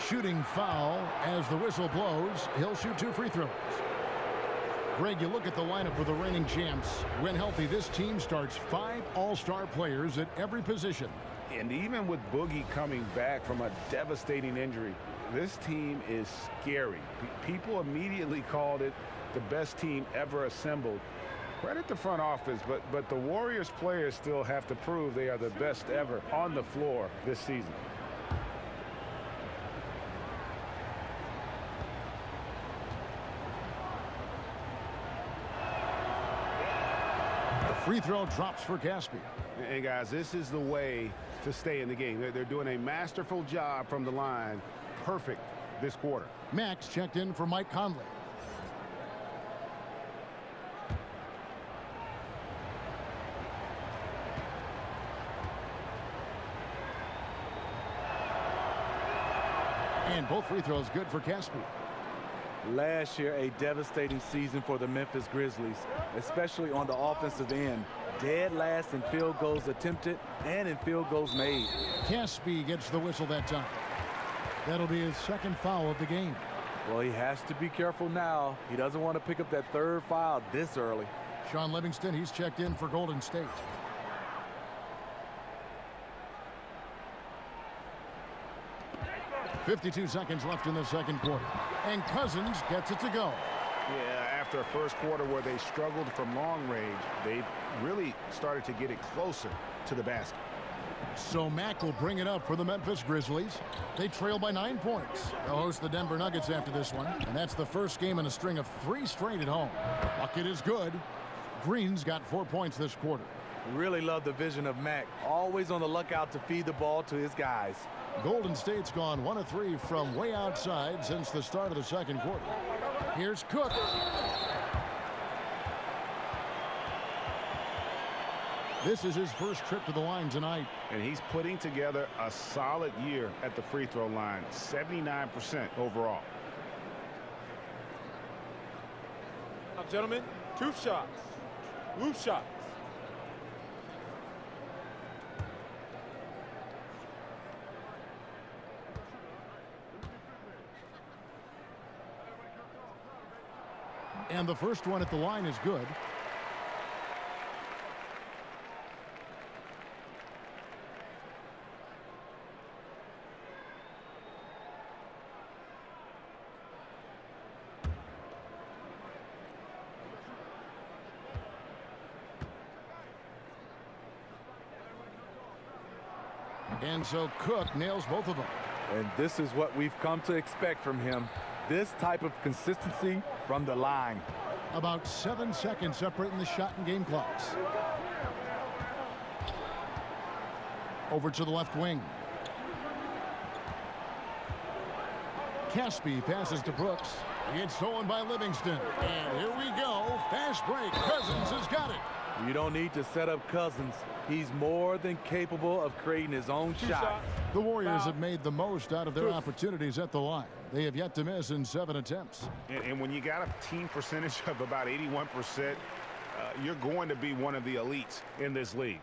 Speaker 5: Shooting foul as the whistle blows. He'll shoot 2 free throws. Greg, you look at the lineup for the reigning champs. When healthy, this team starts 5 all-star players at every position.
Speaker 6: And even with Boogie coming back from a devastating injury, this team is scary. People immediately called it the best team ever assembled. Credit the front office, but the Warriors players still have to prove they are the best ever on the floor this season.
Speaker 5: The free throw drops for Gaspy.
Speaker 6: And guys, this is the way to stay in the game. They're doing a masterful job from the line. Perfect this quarter.
Speaker 5: Max checked in for Mike Conley. And both free throws good for Gaspy.
Speaker 7: Last year, a devastating season for the Memphis Grizzlies, especially on the offensive end. Dead last in field goals attempted and in field goals made.
Speaker 5: Gaspy gets the whistle that time. That'll be his second foul of the game.
Speaker 7: Well, he has to be careful now. He doesn't want to pick up that third foul this early.
Speaker 5: Sean Livingston, he's checked in for Golden State. .52 seconds left in the second quarter. And Cousins gets it to go.
Speaker 6: Yeah, after a first quarter where they struggled from long range, they've really started to get it closer to the basket.
Speaker 5: So Mack will bring it up for the Memphis Grizzlies. They trail by 9 points. They'll host the Denver Nuggets after this one. And that's the first game in a string of 3 straight at home. Bucket is good. Green's got 4 points this quarter.
Speaker 7: Really love the vision of Mack. Always on the lookout to feed the ball to his guys.
Speaker 5: Golden State's gone 1 of 3 from way outside since the start of the second quarter. Here's Cook. This is his first trip to the line tonight.
Speaker 6: And he's putting together a solid year at the free throw line, 79% overall.
Speaker 11: Now, gentlemen, 2 shots. Loose shots.
Speaker 5: And the first one at the line is good. And so Cook nails both of them.
Speaker 7: And this is what we've come to expect from him. This type of consistency from the line.
Speaker 5: About 7 seconds separating the shot and game clocks. Over to the left wing. Gaspy passes to Brooks. It's stolen by Livingston. And here we go. Fast break. Cousins has got it.
Speaker 7: You don't need to set up Cousins. He's more than capable of creating his own shot.
Speaker 5: The Warriors have made the most out of their opportunities at the line. They have yet to miss in 7 attempts.
Speaker 6: And when you got a team percentage of about 81%, you're going to be one of the elites in this league.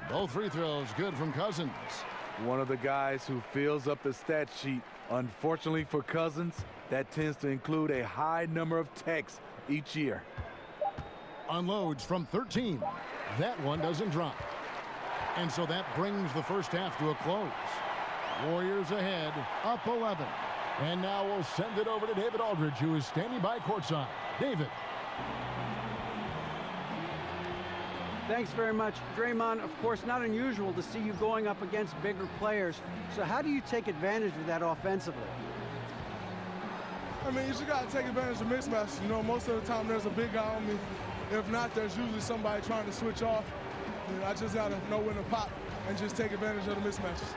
Speaker 5: Both free throws good from Cousins.
Speaker 7: One of the guys who fills up the stat sheet. Unfortunately for Cousins, that tends to include a high number of techs each year.
Speaker 5: Unloads from 13. That one doesn't drop. And so that brings the first half to a close. Warriors ahead, up 11. And now we'll send it over to David Aldridge, who is standing by courtside. David.
Speaker 8: Thanks very much. Draymond, of course, not unusual to see you going up against bigger players. So how do you take advantage of that offensively?
Speaker 12: I mean, you just got to take advantage of mismatches. You know, most of the time there's a big guy on me. If not, there's usually somebody trying to switch off. And I just got to know when to pop and just take advantage of the mismatches.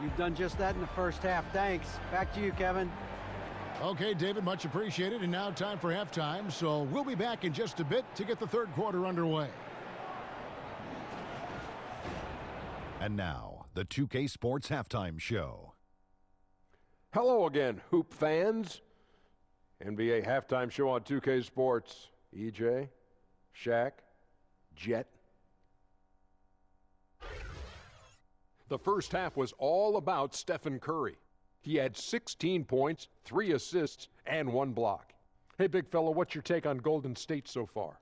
Speaker 8: You've done just that in the first half. Thanks. Back to you, Kevin.
Speaker 5: Okay, David, much appreciated. And now time for halftime. So we'll be back in just a bit to get the third quarter underway.
Speaker 1: And now, the 2K Sports Halftime Show.
Speaker 2: Hello again, Hoop fans. NBA Halftime Show on 2K Sports. EJ, Shaq, Jet. The first half was all about Stephen Curry. He had 16 points, 3 assists, and 1 block. Hey, big fella, what's your take on Golden State so far?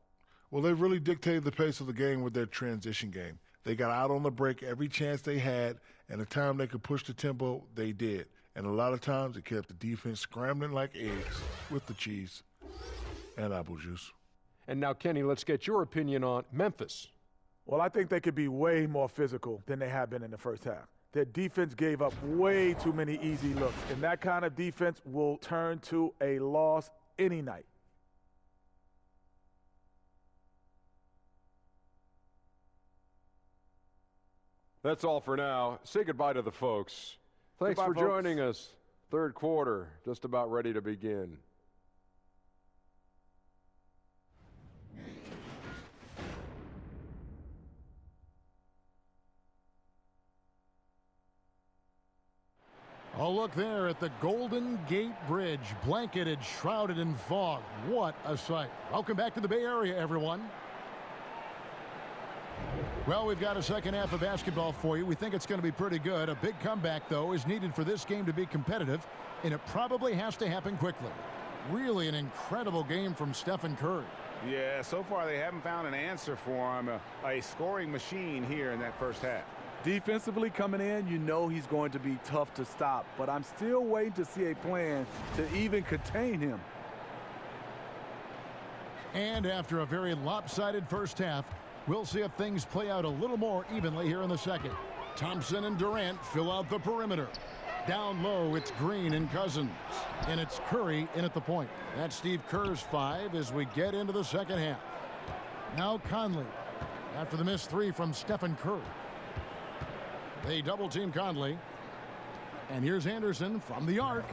Speaker 3: Well, they really dictated the pace of the game with their transition game. They got out on the break every chance they had, and the time they could push the tempo, they did. And a lot of times it kept the defense scrambling like eggs with the cheese and apple juice.
Speaker 2: And now, Kenny, let's get your opinion on Memphis.
Speaker 4: Well, I think they could be way more physical than they have been in the first half. Their defense gave up way too many easy looks, and that kind of defense will turn to a loss any night.
Speaker 2: That's all for now. Say goodbye to the folks. Thanks for joining us. Third quarter, just about ready to begin.
Speaker 5: Oh, look there at the Golden Gate Bridge, blanketed, shrouded in fog. What a sight. Welcome back to the Bay Area, everyone. Well, we've got a second half of basketball for you. We think it's going to be pretty good. A big comeback, though, is needed for this game to be competitive, and it probably has to happen quickly. Really an incredible game from Stephen Curry.
Speaker 6: Yeah, so far they haven't found an answer for him. A scoring machine here in that first half.
Speaker 7: Defensively coming in, you know he's going to be tough to stop, but I'm still waiting to see a plan to even contain him.
Speaker 5: And after a very lopsided first half, we'll see if things play out a little more evenly here in the second. Thompson and Durant fill out the perimeter. Down low, it's Green and Cousins. And it's Curry in at the point. That's Steve Kerr's 5 as we get into the second half. Now Conley after the missed 3 from Stephen Curry. They double-team Conley. And here's Anderson from the arc.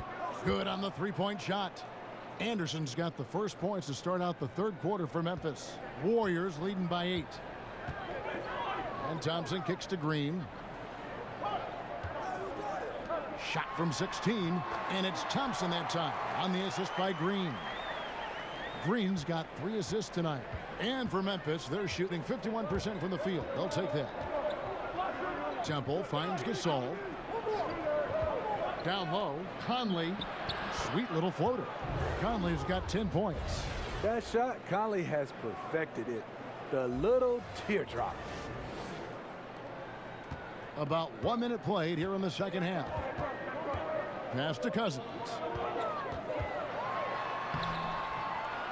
Speaker 5: Good on the three-point shot. Anderson's got the first points to start out the third quarter for Memphis. Warriors leading by 8. And Thompson kicks to Green. Shot from 16, and it's Thompson that time on the assist by Green. Green's got 3 assists tonight. And for Memphis, they're shooting 51% from the field. They'll take that. Temple finds Gasol. Down low, Conley. Sweet little floater. Conley's got 10 points.
Speaker 7: That shot, Conley has perfected it. The little teardrop.
Speaker 5: About 1 minute played here in the second half. Pass to Cousins.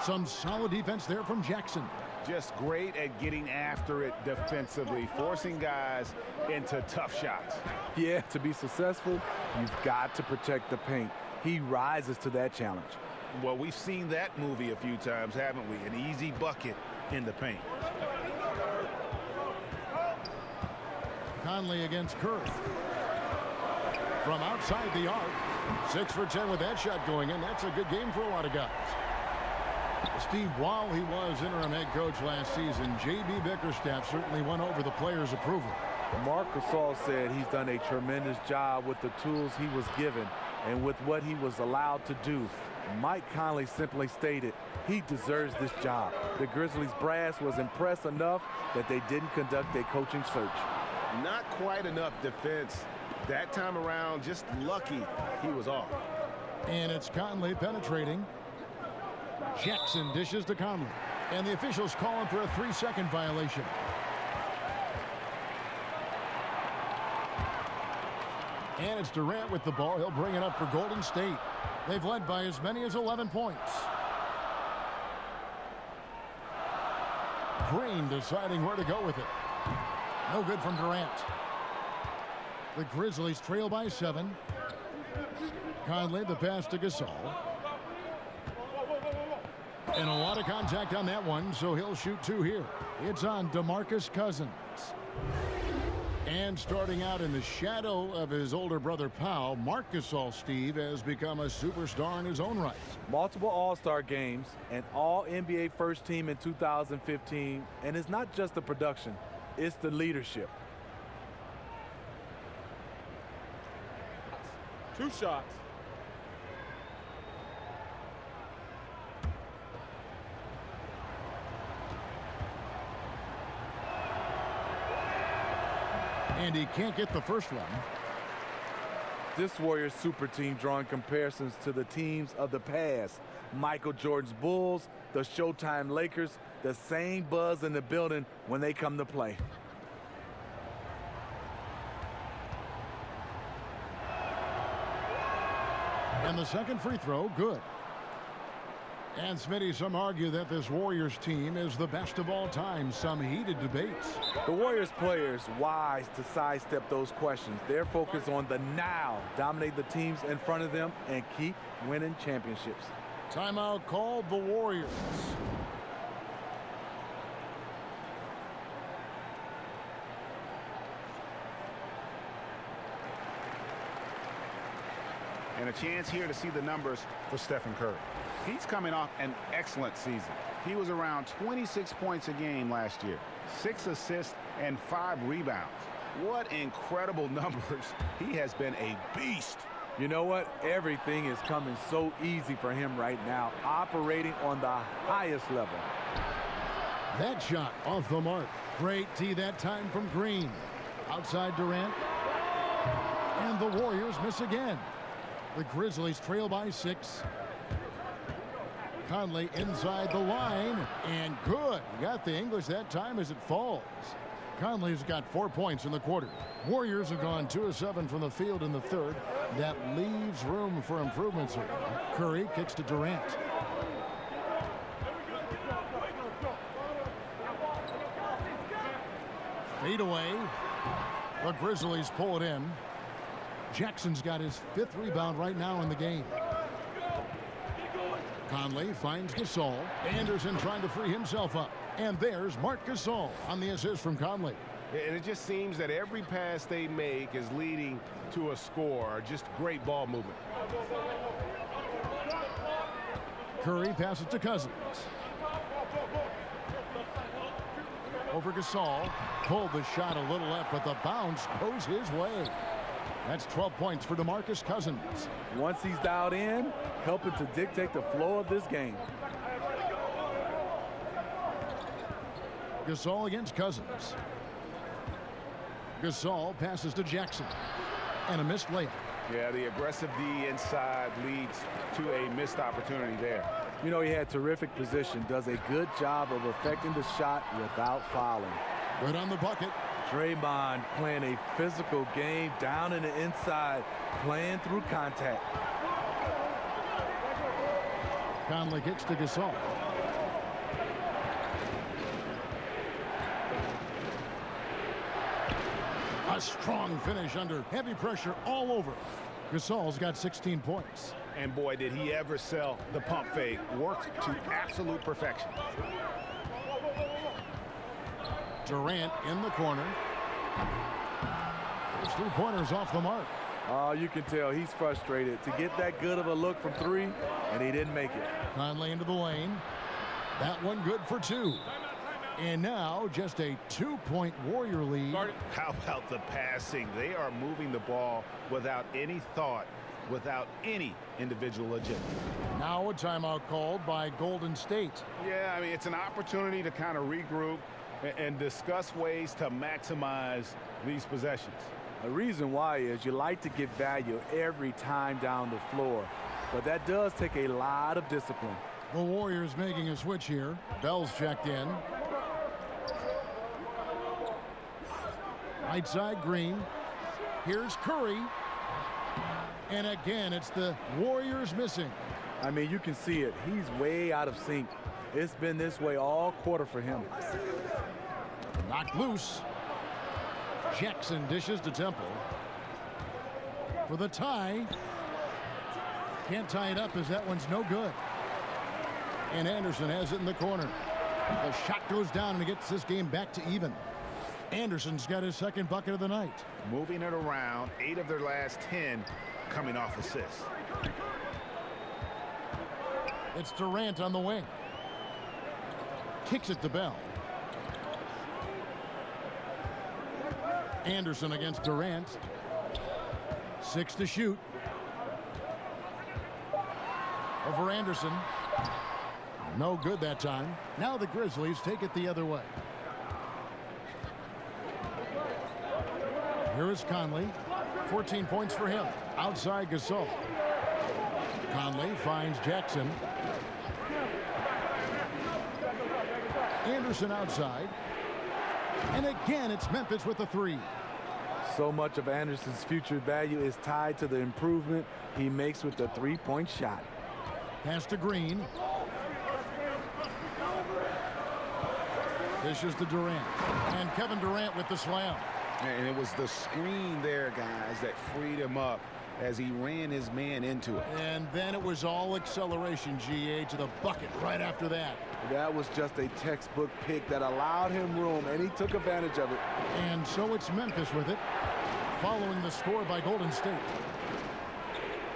Speaker 5: Some solid defense there from Jackson.
Speaker 6: Just great at getting after it defensively, forcing guys into tough shots.
Speaker 7: Yeah, to be successful, you've got to protect the paint. He rises to that challenge.
Speaker 6: Well, we've seen that movie a few times, haven't we? An easy bucket in the paint.
Speaker 5: Conley against Curry. From outside the arc. 6 for 10 with that shot going in. That's a good game for a lot of guys. Steve, while he was interim head coach last season, J.B. Bickerstaff certainly won over the players' approval.
Speaker 7: Marc Gasol said he's done a tremendous job with the tools he was given and with what he was allowed to do. Mike Conley simply stated he deserves this job. The Grizzlies brass was impressed enough that they didn't conduct a coaching search.
Speaker 6: Not quite enough defense. That time around, just lucky he was off.
Speaker 5: And it's Conley penetrating. Jackson dishes to Conley. And the officials call him for a 3-second violation. And it's Durant with the ball. He'll bring it up for Golden State. They've led by as many as 11 points. Green deciding where to go with it. No good from Durant. The Grizzlies trail by 7. Conley, the pass to Gasol. And a lot of contact on that one, so he'll shoot 2 here. It's on DeMarcus Cousins. And starting out in the shadow of his older brother Powell, Marc Gasol, Steve, has become a superstar in his own right.
Speaker 7: Multiple All-Star games, an All-NBA first team in 2015, and it's not just the production, it's the leadership.
Speaker 11: 2 shots.
Speaker 5: And he can't get the first one.
Speaker 7: This Warriors super team drawing comparisons to the teams of the past. Michael Jordan's Bulls, the Showtime Lakers, the same buzz in the building when they come to play.
Speaker 5: And the second free throw, good. And Smitty, some argue that this Warriors team is the best of all time. Some heated debates.
Speaker 7: The Warriors players wise to sidestep those questions. They're focused on the now, dominate the teams in front of them, and keep winning championships.
Speaker 5: Timeout called the Warriors.
Speaker 6: And a chance here to see the numbers for Stephen Curry. He's coming off an excellent season. He was around 26 points a game last year, 6 assists and 5 rebounds. What incredible numbers. He has been a beast.
Speaker 7: You know what? Everything is coming so easy for him right now, operating on the highest level.
Speaker 5: That shot off the mark. Great tee that time from Green. Outside Durant. And the Warriors miss again. The Grizzlies trail by 6. Conley inside the line, and good. Got the English that time as it falls. Conley's got 4 points in the quarter. Warriors have gone 2 of 7 from the field in the third. That leaves room for improvements here. Curry kicks to Durant. Fade away. The Grizzlies pull it in. Jackson's got his 5th rebound right now in the game. Conley finds Gasol. Anderson trying to free himself up. And there's Marc Gasol on the assist from Conley.
Speaker 9: And it just seems that every pass they make is leading to a score. Just great ball movement.
Speaker 5: Curry passes to Cousins. Over Gasol. Pulled the shot a little left, but the bounce goes his way. That's 12 points for DeMarcus Cousins.
Speaker 7: Once he's dialed in, helping to dictate the flow of this game.
Speaker 5: Gasol against Cousins. Gasol passes to Jackson. And a missed layup.
Speaker 6: Yeah, the aggressive D inside leads to a missed opportunity there.
Speaker 7: You know, he had terrific position. Does a good job of affecting the shot without fouling.
Speaker 5: Good on the bucket.
Speaker 7: Draymond playing a physical game down in the inside, playing through contact.
Speaker 5: Conley kicks to Gasol. A strong finish under heavy pressure all over. Gasol's got 16 points.
Speaker 6: And boy, did he ever sell the pump fake. Worked to absolute perfection.
Speaker 5: Durant in the corner. Those 3-pointers off the mark.
Speaker 7: You can tell he's frustrated to get that good of a look from 3, and he didn't make it.
Speaker 5: Conley into the lane. That one good for 2. And now just a 2-point Warrior lead.
Speaker 6: How about the passing? They are moving the ball without any thought, without any individual agenda.
Speaker 5: Now a timeout called by Golden State.
Speaker 6: Yeah, I mean, it's an opportunity to kind of regroup and discuss ways to maximize these possessions.
Speaker 7: The reason why is you like to get value every time down the floor, but that does take a lot of discipline.
Speaker 5: The Warriors making a switch here. Bell's checked in. Right side Green. Here's Curry. And again, it's the Warriors missing.
Speaker 7: I mean, you can see it. He's way out of sync. It's been this way all quarter for him.
Speaker 5: Knocked loose. Jackson dishes to Temple. For the tie. Can't tie it up as that one's no good. And Anderson has it in the corner. The shot goes down and it gets this game back to even. Anderson's got his 2nd bucket of the night.
Speaker 6: Moving it around, 8 of their last 10 coming off assists.
Speaker 5: It's Durant on the wing. Kicks it to Bell. Anderson against Durant. 6 to shoot. Over Anderson. No good that time. Now the Grizzlies take it the other way. Here is Conley. 14 points for him. Outside Gasol. Conley finds Jackson. Anderson outside. And again, it's Memphis with the 3.
Speaker 7: So much of Anderson's future value is tied to the improvement he makes with the three-point shot.
Speaker 5: Pass to Green. Dishes to Durant. And Kevin Durant with the slam.
Speaker 6: And it was the screen there, guys, that freed him up as he ran his man into it.
Speaker 5: And then it was all acceleration, GA, to the bucket right after that.
Speaker 7: That was just a textbook pick that allowed him room, and he took advantage of it.
Speaker 5: And so it's Memphis with it, following the score by Golden State.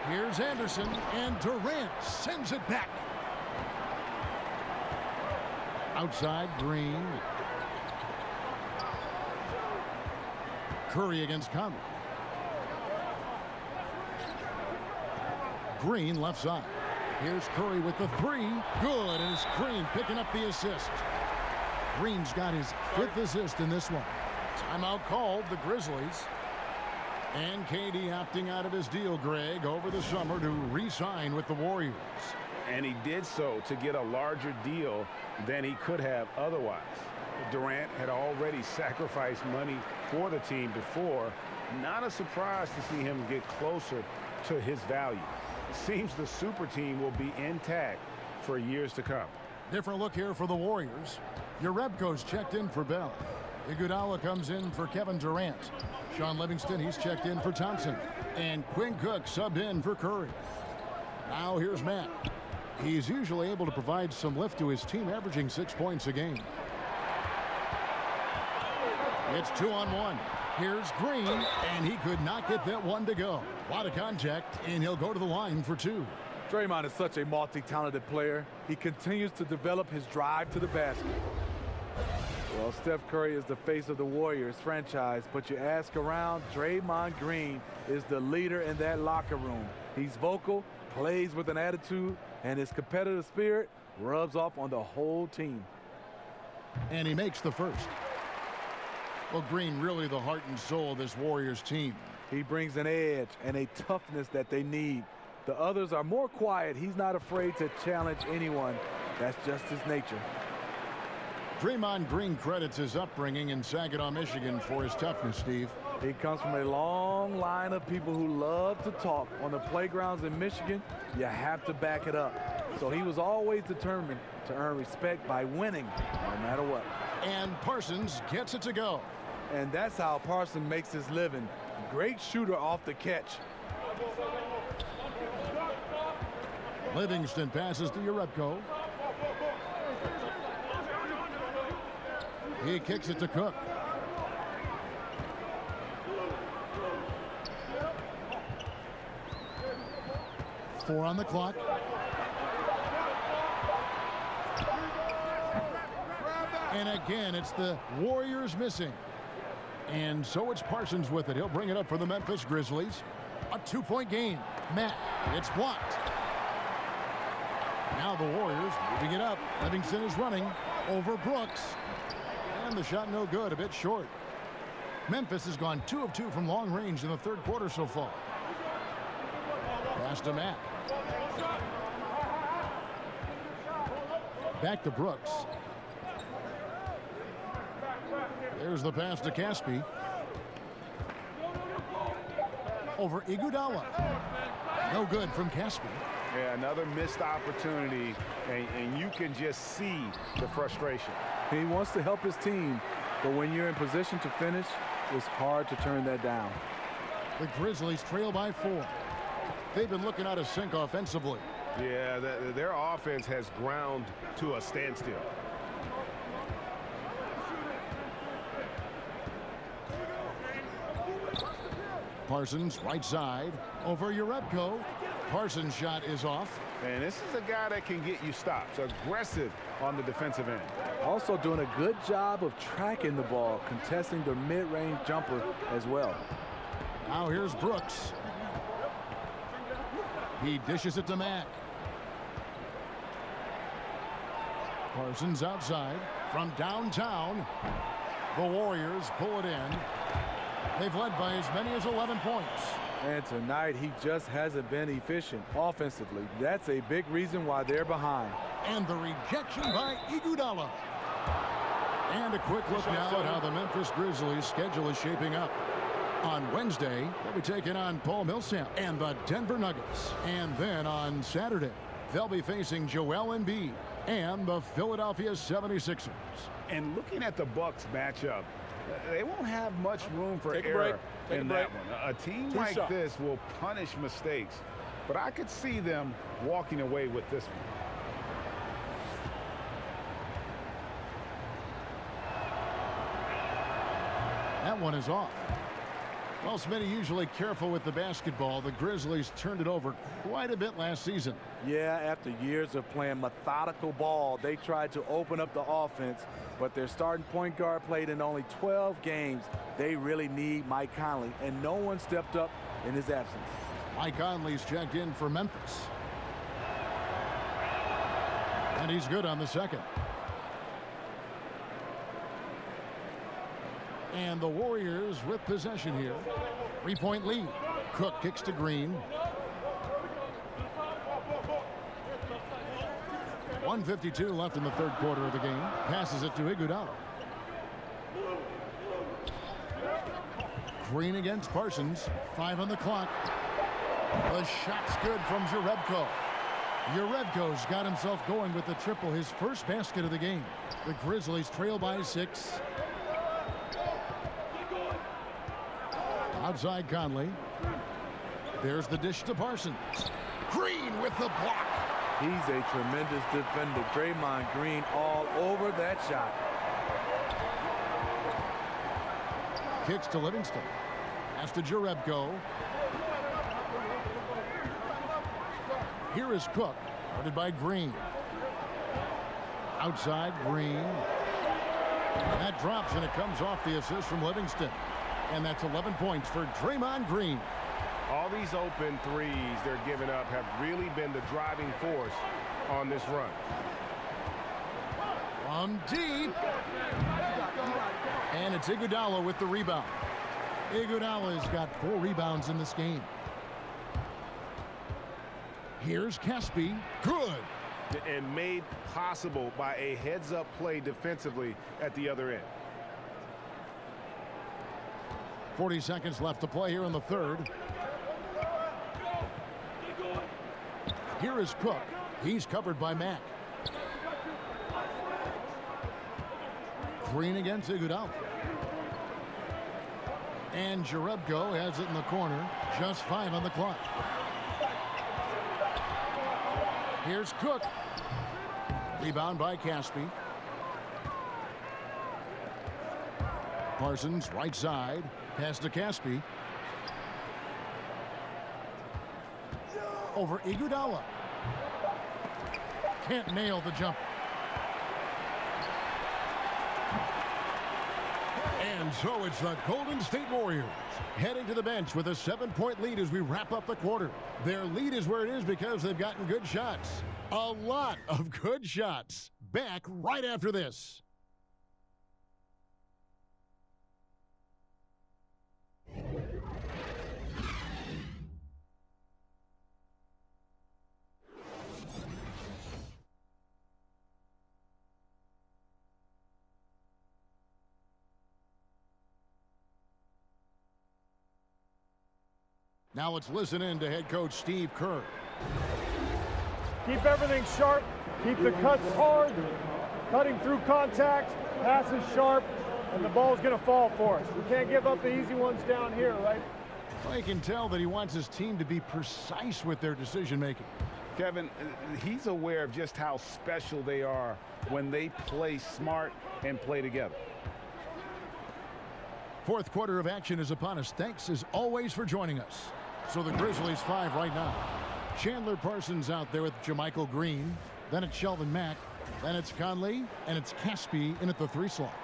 Speaker 5: Here's Anderson, and Durant sends it back. Outside, Green. Curry against Conley. Green left side. Here's Curry with the three. Good, and it's Green picking up the assist. Green's got his 5th assist in this one. Timeout called, the Grizzlies. And KD opting out of his deal, Greg, over the summer to re-sign with the Warriors.
Speaker 6: And he did so to get a larger deal than he could have otherwise. Durant had already sacrificed money for the team before. Not a surprise to see him get closer to his value. It seems the super team will be intact for years to come.
Speaker 5: Different look here for the Warriors. Jerebko's checked in for Bell. Iguodala comes in for Kevin Durant. Sean Livingston, he's checked in for Thompson. And Quinn Cook subbed in for Curry. Now here's Matt. He's usually able to provide some lift to his team, averaging 6 points a game. It's 2-on-1. Here's Green, and he could not get that one to go. A lot of contact, and he'll go to the line for 2.
Speaker 7: Draymond is such a multi-talented player. He continues to develop his drive to the basket. Well, Steph Curry is the face of the Warriors franchise, but you ask around, Draymond Green is the leader in that locker room. He's vocal, plays with an attitude, and his competitive spirit rubs off on the whole team.
Speaker 5: And he makes the first. Well, Green really the heart and soul of this Warriors team.
Speaker 7: He brings an edge and a toughness that they need. The others are more quiet. He's not afraid to challenge anyone. That's just his nature.
Speaker 5: Draymond Green credits his upbringing in Saginaw, Michigan for his toughness, Steve.
Speaker 7: He comes from a long line of people who love to talk. On the playgrounds in Michigan, you have to back it up. So he was always determined to earn respect by winning, no matter what.
Speaker 5: And Parsons gets it to go.
Speaker 7: And that's how Parsons makes his living. Great shooter off the catch.
Speaker 5: Livingston passes to Jerebko. He kicks it to Cook. Four on the clock. And again, it's the Warriors missing. And so it's Parsons with it. He'll bring it up for the Memphis Grizzlies. A 2-point game. Matt, it's blocked. Now the Warriors moving it up. Livingston is running over Brooks. And the shot no good, a bit short. Memphis has gone 2 of 2 from long range in the third quarter so far. Pass to Matt. Back to Brooks. There's the pass to Caspi. Over Iguodala. No good from Caspi.
Speaker 6: Yeah, another missed opportunity, and you can just see the frustration.
Speaker 7: He wants to help his team, but when you're in position to finish, it's hard to turn that down.
Speaker 5: The Grizzlies trail by 4. They've been looking out of sync offensively.
Speaker 6: Yeah, their offense has ground to a standstill.
Speaker 5: Parsons, right side, over Jerebko. Parsons' shot is off.
Speaker 6: And this is a guy that can get you stops. Aggressive on the defensive end.
Speaker 7: Also doing a good job of tracking the ball, contesting the mid-range jumper as well.
Speaker 5: Now here's Brooks. He dishes it to Mack. Parsons outside from downtown. The Warriors pull it in. They've led by as many as 11 points.
Speaker 7: And tonight he just hasn't been efficient offensively. That's a big reason why they're behind.
Speaker 5: And the rejection by Iguodala. And a quick look now at how the Memphis Grizzlies schedule is shaping up. On Wednesday, they'll be taking on Paul Millsap and the Denver Nuggets. And then on Saturday, they'll be facing Joel Embiid and the Philadelphia 76ers.
Speaker 6: And looking at the Bucks matchup, they won't have much room for error in that one. A team like this will punish mistakes, but I could see them walking away with this one.
Speaker 5: That one is off. Well, Smitty, usually careful with the basketball. The Grizzlies turned it over quite a bit last season.
Speaker 7: Yeah, after years of playing methodical ball, they tried to open up the offense, but their starting point guard played in only 12 games. They really need Mike Conley, and no one stepped up in his absence.
Speaker 5: Mike Conley's checked in for Memphis. And he's good on the second. And the Warriors with possession here. 3-point lead. Cook kicks to Green. 1:52 left in the third quarter of the game. Passes it to Iguodala. Green against Parsons. 5 on the clock. The shot's good from Jerebko. Jerebko's got himself going with the triple, his first basket of the game. The Grizzlies trail by 6. Outside Conley. There's the dish to Parsons. Green with the block.
Speaker 7: He's a tremendous defender. Draymond Green all over that shot.
Speaker 5: Kicks to Livingston. Pass to Jerebko. Here is Cook. Guarded by Green. Outside Green. That drops and it comes off the assist from Livingston. And that's 11 points for Draymond Green.
Speaker 9: All these open threes they're giving up have really been the driving force on this run.
Speaker 5: From deep. And it's Iguodala with the rebound. Iguodala's got 4 rebounds in this game. Here's Caspi. Good.
Speaker 9: And made possible by a heads-up play defensively at the other end.
Speaker 5: 40 seconds left to play here in the third. Here is Cook. He's covered by Mack. Green against Iguodala. And Jerebko has it in the corner. Just 5 on the clock. Here's Cook. Rebound by Caspi. Parsons right side. Pass to Caspi. Over Iguodala. Can't nail the jump. And so it's the Golden State Warriors heading to the bench with a 7-point lead as we wrap up the quarter. Their lead is where it is because they've gotten good shots. A lot of good shots. Back right after this. Now let's listen in to head coach Steve Kerr.
Speaker 13: Keep everything sharp. Keep the cuts hard. Cutting through contact. Passes sharp. And the ball's going to fall for us. We can't give up the easy ones down here, right?
Speaker 5: Well, you can tell that he wants his team to be precise with their decision making.
Speaker 6: Kevin, he's aware of just how special they are when they play smart and play together.
Speaker 5: Fourth quarter of action is upon us. Thanks as always for joining us. So the Grizzlies 5 right now. Chandler Parsons out there with Jermichael Green. Then it's Shelvin Mack. Then it's Conley. And it's Caspi in at the 3 slot.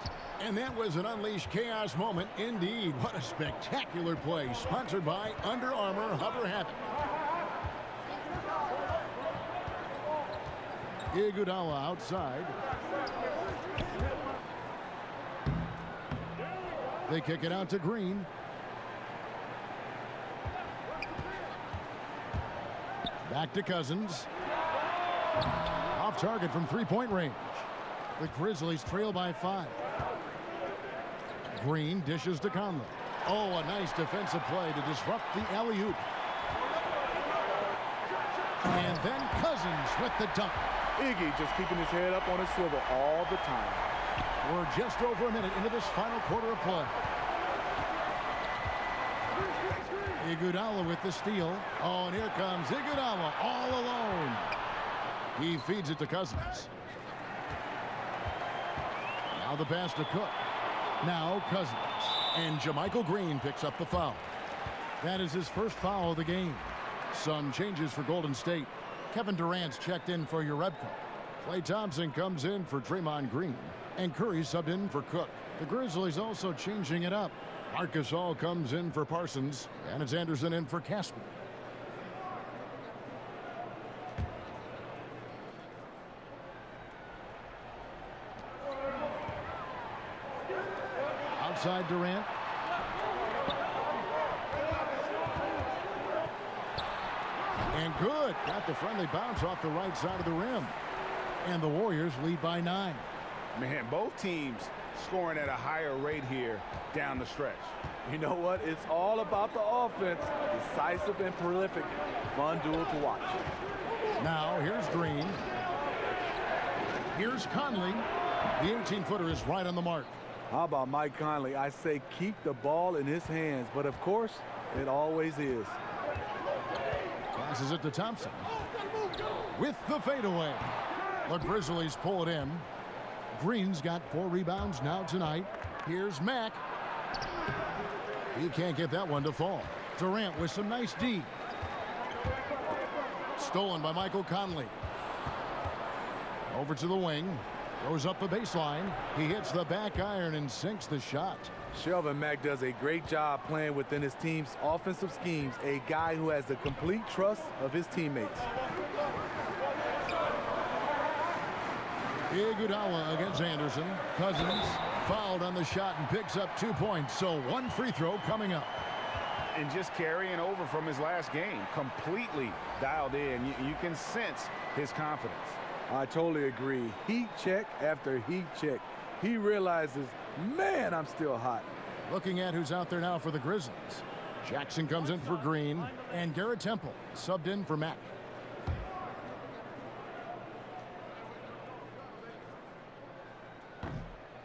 Speaker 5: And that was an unleashed chaos moment indeed. What a spectacular play. Sponsored by Under Armour Hover Havoc. Iguodala outside. They kick it out to Green. Back to Cousins. Off target from 3-point range. The Grizzlies trail by 5. Green dishes to Conley. Oh, a nice defensive play to disrupt the alley-oop. And then Cousins with the dunk.
Speaker 7: Iggy just keeping his head up on his swivel all the time.
Speaker 5: We're just over a minute into this final quarter of play. Iguodala with the steal. Oh, and here comes Iguodala all alone. He feeds it to Cousins. Now the pass to Cook. Now Cousins. And JaMychal Green picks up the foul. That is his first foul of the game. Some changes for Golden State. Kevin Durant's checked in for Urebko. Klay Thompson comes in for Draymond Green. And Curry subbed in for Cook. The Grizzlies also changing it up. Marc Gasol comes in for Parsons. And it's Anderson in for Casper. Outside Durant. And good. Got the friendly bounce off the right side of the rim. And the Warriors lead by 9.
Speaker 6: Man, both teams scoring at a higher rate here down the stretch.
Speaker 7: You know what? It's all about the offense. Decisive and prolific. Fun duel to watch.
Speaker 5: Now, here's Green. Here's Conley. The 18-footer is right on the mark.
Speaker 7: How about Mike Conley? I say keep the ball in his hands, but of course, it always is.
Speaker 5: Passes it to Thompson. With the fadeaway. The Grizzlies pull it in. Green's got 4 rebounds now tonight. Here's Mack. He can't get that one to fall. Durant with some nice D. Stolen by Michael Conley. Over to the wing. Goes up the baseline. He hits the back iron and sinks the shot.
Speaker 7: Shelvin Mack does a great job playing within his team's offensive schemes. A guy who has the complete trust of his teammates.
Speaker 5: Iguodala against Anderson. Cousins fouled on the shot and picks up 2 points. So 1 free throw coming up.
Speaker 6: And just carrying over from his last game. Completely dialed in. You can sense his confidence.
Speaker 7: I totally agree. Heat check after heat check. He realizes, man, I'm still hot.
Speaker 5: Looking at who's out there now for the Grizzlies. Jackson comes in for Green. And Garrett Temple subbed in for Mack.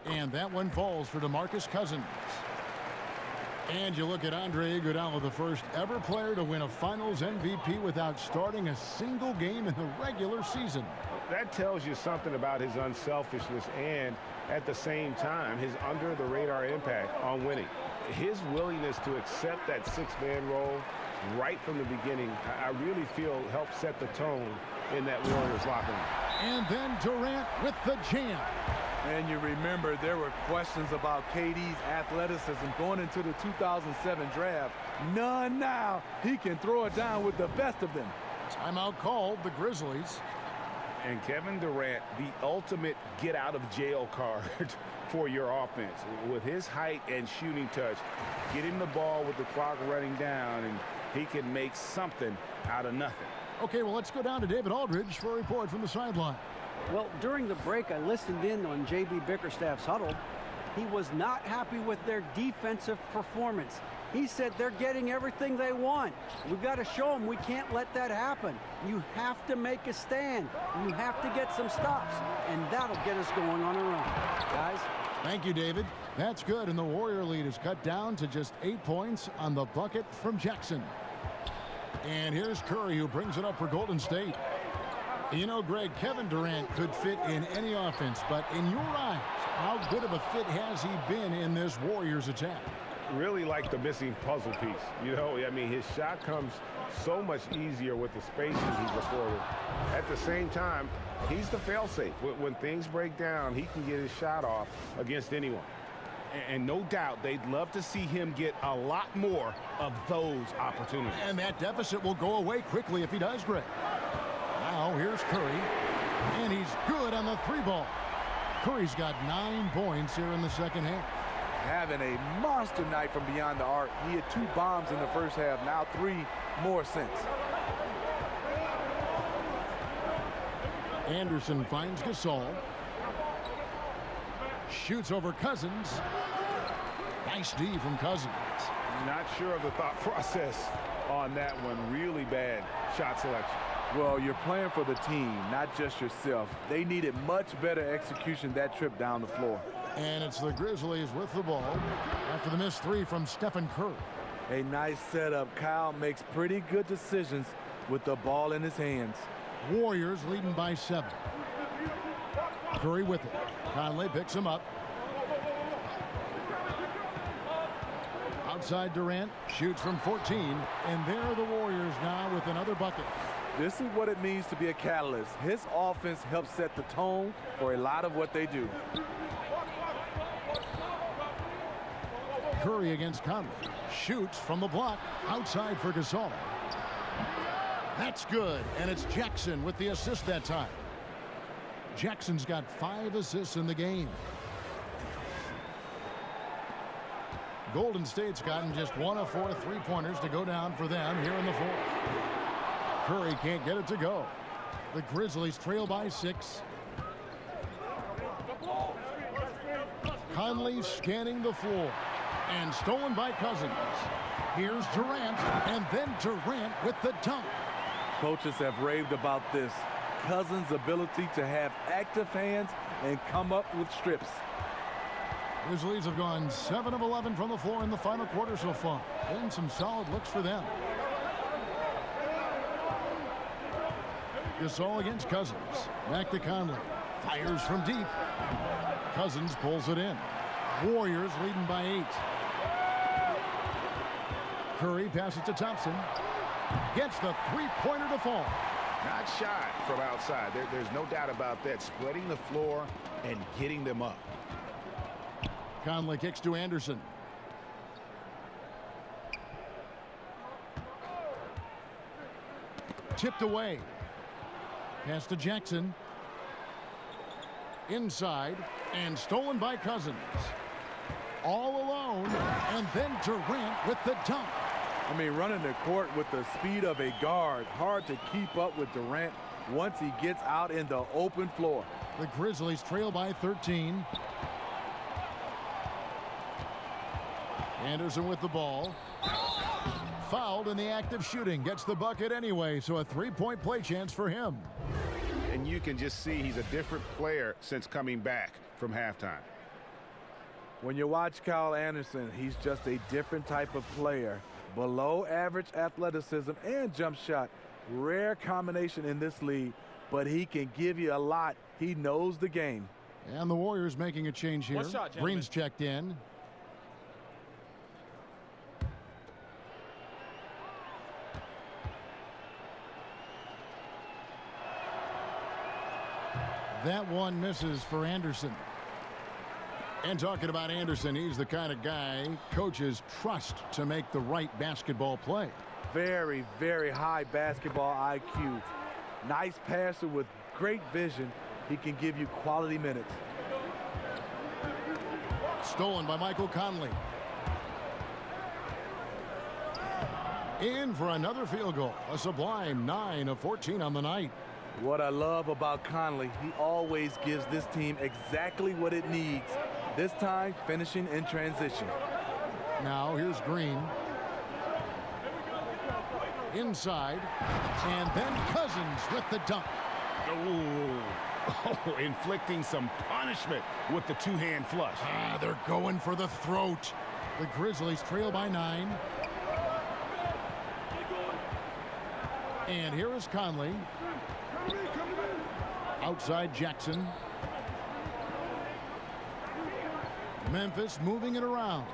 Speaker 5: And that one falls for DeMarcus Cousins. And you look at Andre Iguodala, the first ever player to win a Finals MVP without starting a single game in the regular season.
Speaker 9: That tells you something about his unselfishness and, at the same time, his under-the-radar impact on winning. His willingness to accept that 6-man role right from the beginning, I really feel helped set the tone in that Warriors locker room.
Speaker 5: And then Durant with the jam.
Speaker 7: And you remember there were questions about KD's athleticism going into the 2007 draft. None now. He can throw it down with the best of them.
Speaker 5: Timeout called, the Grizzlies.
Speaker 6: And Kevin Durant, the ultimate get-out-of-jail card for your offense. With his height and shooting touch, get him the ball with the clock running down, and he can make something out of nothing.
Speaker 5: Okay, well, let's go down to David Aldridge for a report from the sideline.
Speaker 8: Well, during the break, I listened in on J.B. Bickerstaff's huddle. He was not happy with their defensive performance. He said they're getting everything they want. We've got to show them we can't let that happen. You have to make a stand. You have to get some stops, and that'll get us going on a run. Guys?
Speaker 5: Thank you, David. That's good, and the Warrior lead is cut down to just 8 points on the bucket from Jackson. And here's Curry, who brings it up for Golden State. You know, Greg, Kevin Durant could fit in any offense, but in your eyes, how good of a fit has he been in this Warriors attack?
Speaker 9: Really like the missing puzzle piece. You know, I mean, his shot comes so much easier with the spacing he's afforded. At the same time, he's the fail-safe. When things break down, he can get his shot off against anyone. And no doubt they'd love to see him get a lot more of those opportunities.
Speaker 5: And that deficit will go away quickly if he does, Greg. Now here's Curry, and he's good on the 3-ball. Curry's got 9 points here in the second half.
Speaker 7: Having a monster night from beyond the arc. He had 2 bombs in the first half, now 3 more since.
Speaker 5: Anderson finds Gasol. Shoots over Cousins. Nice D from Cousins.
Speaker 6: Not sure of the thought process on that one. Really bad shot selection.
Speaker 7: Well, you're playing for the team, not just yourself. They needed much better execution that trip down the floor.
Speaker 5: And it's the Grizzlies with the ball after the missed three from Stephen Curry.
Speaker 7: A nice setup. Kyle makes pretty good decisions with the ball in his hands.
Speaker 5: Warriors leading by 7. Curry with it. Conley picks him up. Outside Durant, shoots from 14, and there are the Warriors now with another bucket.
Speaker 7: This is what it means to be a catalyst. His offense helps set the tone for a lot of what they do.
Speaker 5: Curry against Conley. Shoots from the block. Outside for Gasol. That's good, and it's Jackson with the assist that time. Jackson's got 5 assists in the game. Golden State's gotten just 1 of 4 three-pointers to go down for them here in the 4th. Curry can't get it to go. The Grizzlies trail by 6. Conley scanning the floor. And stolen by Cousins. Here's Durant, and then Durant with the dunk.
Speaker 7: Coaches have raved about this. Cousins' ability to have active hands and come up with strips.
Speaker 5: Grizzlies have gone 7 of 11 from the floor in the final quarter so far. Been some solid looks for them. Gasol against Cousins. Back to Conley. Fires from deep. Cousins pulls it in. Warriors leading by 8. Curry passes to Thompson. Gets the three-pointer to fall.
Speaker 6: Not shy from outside. There's no doubt about that. Spreading the floor and getting them up.
Speaker 5: Conley kicks to Anderson. Tipped away. Pass to Jackson. Inside and stolen by Cousins. All alone, and then Durant with the dunk.
Speaker 7: I mean, running the court with the speed of a guard. Hard to keep up with Durant once he gets out in the open floor.
Speaker 5: The Grizzlies trail by 13. Anderson with the ball. Fouled in the act of shooting. Gets the bucket anyway, so a three-point play chance for him.
Speaker 6: And you can just see he's a different player since coming back from halftime.
Speaker 7: When you watch Kyle Anderson, he's just a different type of player. Below average athleticism and jump shot. Rare combination in this league, but he can give you a lot. He knows the game.
Speaker 5: And the Warriors making a change here. Green's checked in. That one misses for Anderson. And talking about Anderson, he's the kind of guy coaches trust to make the right basketball play.
Speaker 7: Very, very high basketball IQ. Nice passer with great vision. He can give you quality minutes.
Speaker 5: Stolen by Michael Conley. In for another field goal. A sublime 9 of 14 on the night.
Speaker 7: What I love about Conley, he always gives this team exactly what it needs. This time, finishing in transition.
Speaker 5: Now, here's Green. Inside. And then Cousins with the dunk.
Speaker 6: Oh, inflicting some punishment with the two-hand flush.
Speaker 5: They're going for the throat. The Grizzlies trail by 9. And here is Conley. Outside Jackson. Memphis moving it around.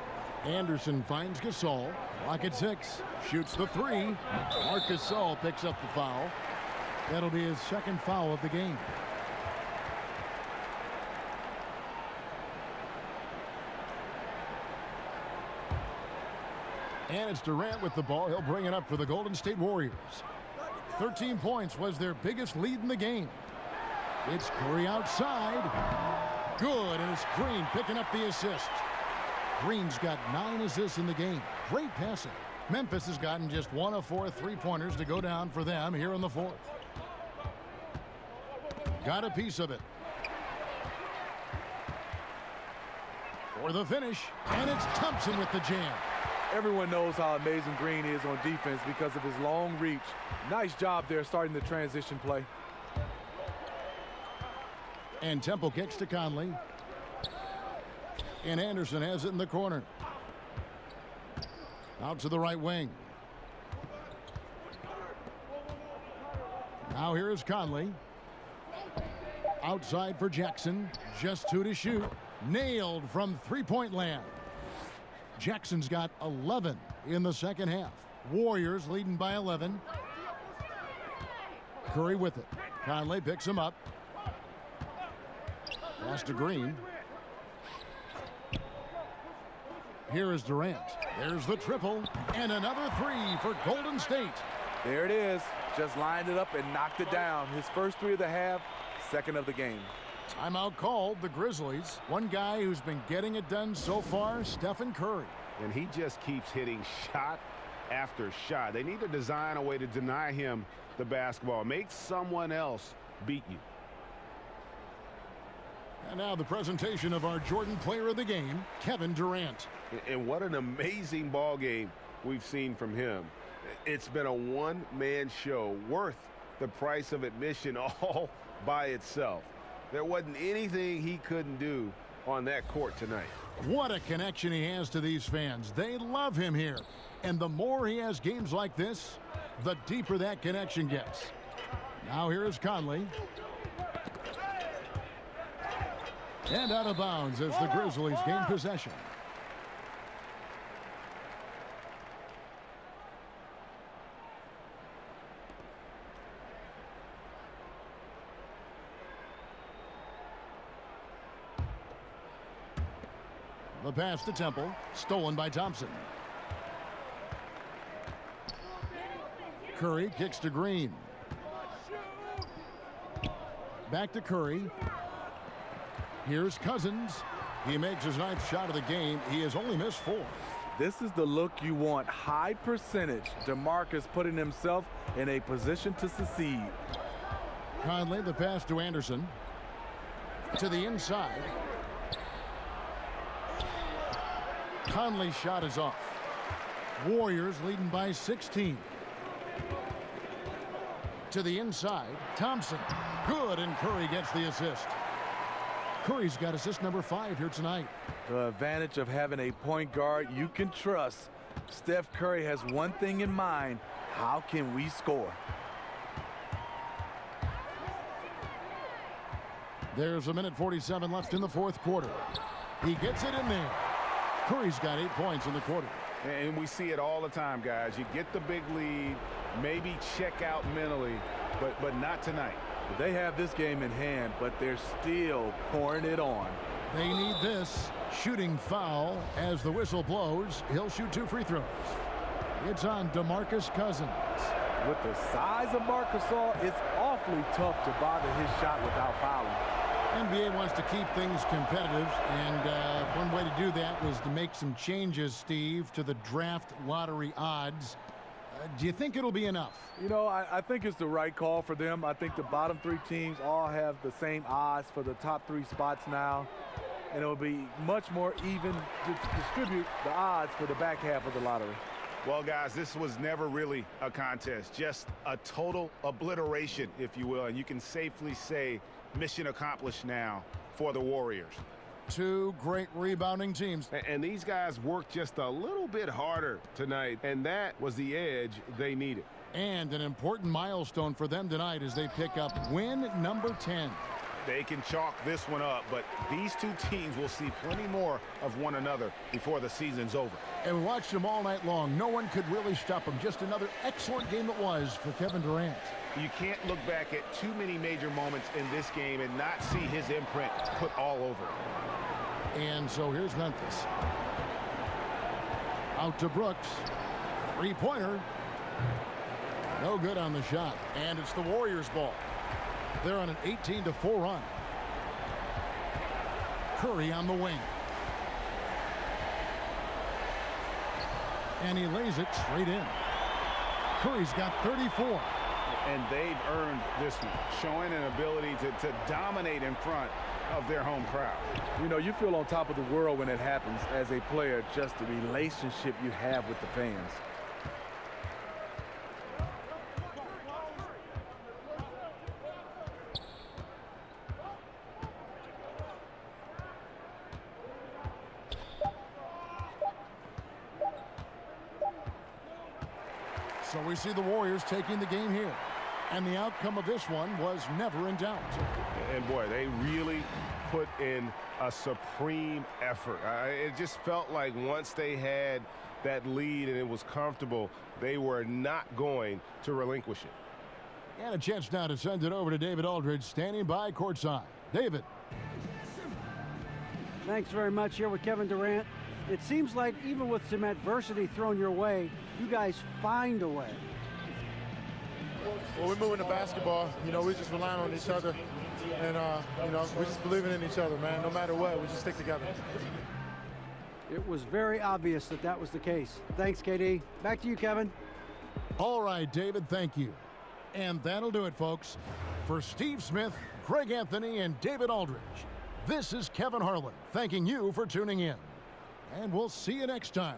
Speaker 5: Anderson finds Gasol. Clock at 6. Shoots the 3. Marc Gasol picks up the foul. That'll be his second foul of the game. And it's Durant with the ball. He'll bring it up for the Golden State Warriors. 13 points was their biggest lead in the game. It's Curry outside. Good, and it's Green picking up the assist. Green's got 9 assists in the game. Great passing. Memphis has gotten just 1 of 4 three-pointers to go down for them here in the 4th. Got a piece of it. For the finish, and it's Thompson with the jam.
Speaker 7: Everyone knows how amazing Green is on defense because of his long reach. Nice job there starting the transition play.
Speaker 5: And Temple kicks to Conley. And Anderson has it in the corner. Out to the right wing. Now here is Conley. Outside for Jackson. Just 2 to shoot. Nailed from three-point land. Jackson's got 11 in the second half. Warriors leading by 11. Curry with it. Conley picks him up. Pass to Green. Here is Durant. There's the triple. And another 3 for Golden State.
Speaker 7: There it is. Just lined it up and knocked it down. His first 3 of the half, second of the game.
Speaker 5: Timeout called. The Grizzlies. One guy who's been getting it done so far, Stephen Curry.
Speaker 6: And he just keeps hitting shot after shot. They need to design a way to deny him the basketball. Make someone else beat you.
Speaker 5: And now the presentation of our Jordan Player of the Game, Kevin Durant.
Speaker 6: And what an amazing ball game we've seen from him. It's been a one-man show worth the price of admission all by itself. There wasn't anything he couldn't do on that court tonight.
Speaker 5: What a connection he has to these fans. They love him here. And the more he has games like this, the deeper that connection gets. Now here is Conley. And out of bounds as the Grizzlies gain possession. The pass to Temple, stolen by Thompson. Curry kicks to Green. Back to Curry. Here's Cousins. He makes his 9th shot of the game. He has only missed 4.
Speaker 7: This is the look you want. High percentage. DeMarcus putting himself in a position to succeed.
Speaker 5: Conley, the pass to Anderson. To the inside. Conley's shot is off. Warriors leading by 16. To the inside. Thompson. Good, and Curry gets the assist. Curry's got assist number 5 here tonight.
Speaker 7: The advantage of having a point guard you can trust. Steph Curry has one thing in mind. How can we score?
Speaker 5: There's 1:47 left in the 4th quarter. He gets it in there. Curry's got 8 points in the quarter.
Speaker 6: And we see it all the time, guys. You get the big lead, maybe check out mentally, but not tonight.
Speaker 7: They have this game in hand, but they're still pouring it on.
Speaker 5: They need this. Shooting foul as the whistle blows. He'll shoot 2 free throws. It's on DeMarcus Cousins.
Speaker 7: With the size of Marc Gasol, it's awfully tough to bother his shot without fouling.
Speaker 5: NBA wants to keep things competitive, and one way to do that was to make some changes, Steve, to the draft lottery odds. Do you think it'll be enough?
Speaker 7: You know, I think it's the right call for them. I think the bottom 3 teams all have the same odds for the top 3 spots now. And it'll be much more even to distribute the odds for the back half of the lottery.
Speaker 6: Well, guys, this was never really a contest, just a total obliteration, if you will. And you can safely say mission accomplished now for the Warriors.
Speaker 5: 2 great rebounding teams.
Speaker 6: And these guys worked just a little bit harder tonight, and that was the edge they needed.
Speaker 5: And an important milestone for them tonight as they pick up win number 10.
Speaker 6: They can chalk this one up, but these 2 teams will see plenty more of one another before the season's over.
Speaker 5: And we watched them all night long. No one could really stop them. Just another excellent game it was for Kevin Durant.
Speaker 6: You can't look back at too many major moments in this game and not see his imprint put all over it.
Speaker 5: And so here's Memphis. Out to Brooks. 3-pointer. No good on the shot. And it's the Warriors' ball. They're on an 18-4 run. Curry on the wing. And he lays it straight in. Curry's got 34.
Speaker 6: and they've earned this one, showing an ability to dominate in front of their home crowd.
Speaker 7: You know, you feel on top of the world when it happens as a player, just the relationship you have with the fans.
Speaker 5: So we see the Warriors taking the game here. And the outcome of this one was never in doubt.
Speaker 9: And boy, they really put in a supreme effort. It just felt like once they had that lead and it was comfortable, they were not going to relinquish it.
Speaker 5: And a chance now to send it over to David Aldridge, standing by courtside. David.
Speaker 8: Thanks very much. Here with Kevin Durant. It seems like even with some adversity thrown your way, you guys find a way.
Speaker 13: Well, we're moving the basketball. You know, we're just relying on each other. And, you know, we're just believing in each other, man. No matter what, we just stick together.
Speaker 8: It was very obvious that that was the case. Thanks, KD. Back to you, Kevin.
Speaker 5: All right, David, thank you. And that'll do it, folks. For Steve Smith, Craig Anthony, and David Aldridge, this is Kevin Harlan thanking you for tuning in. And we'll see you next time.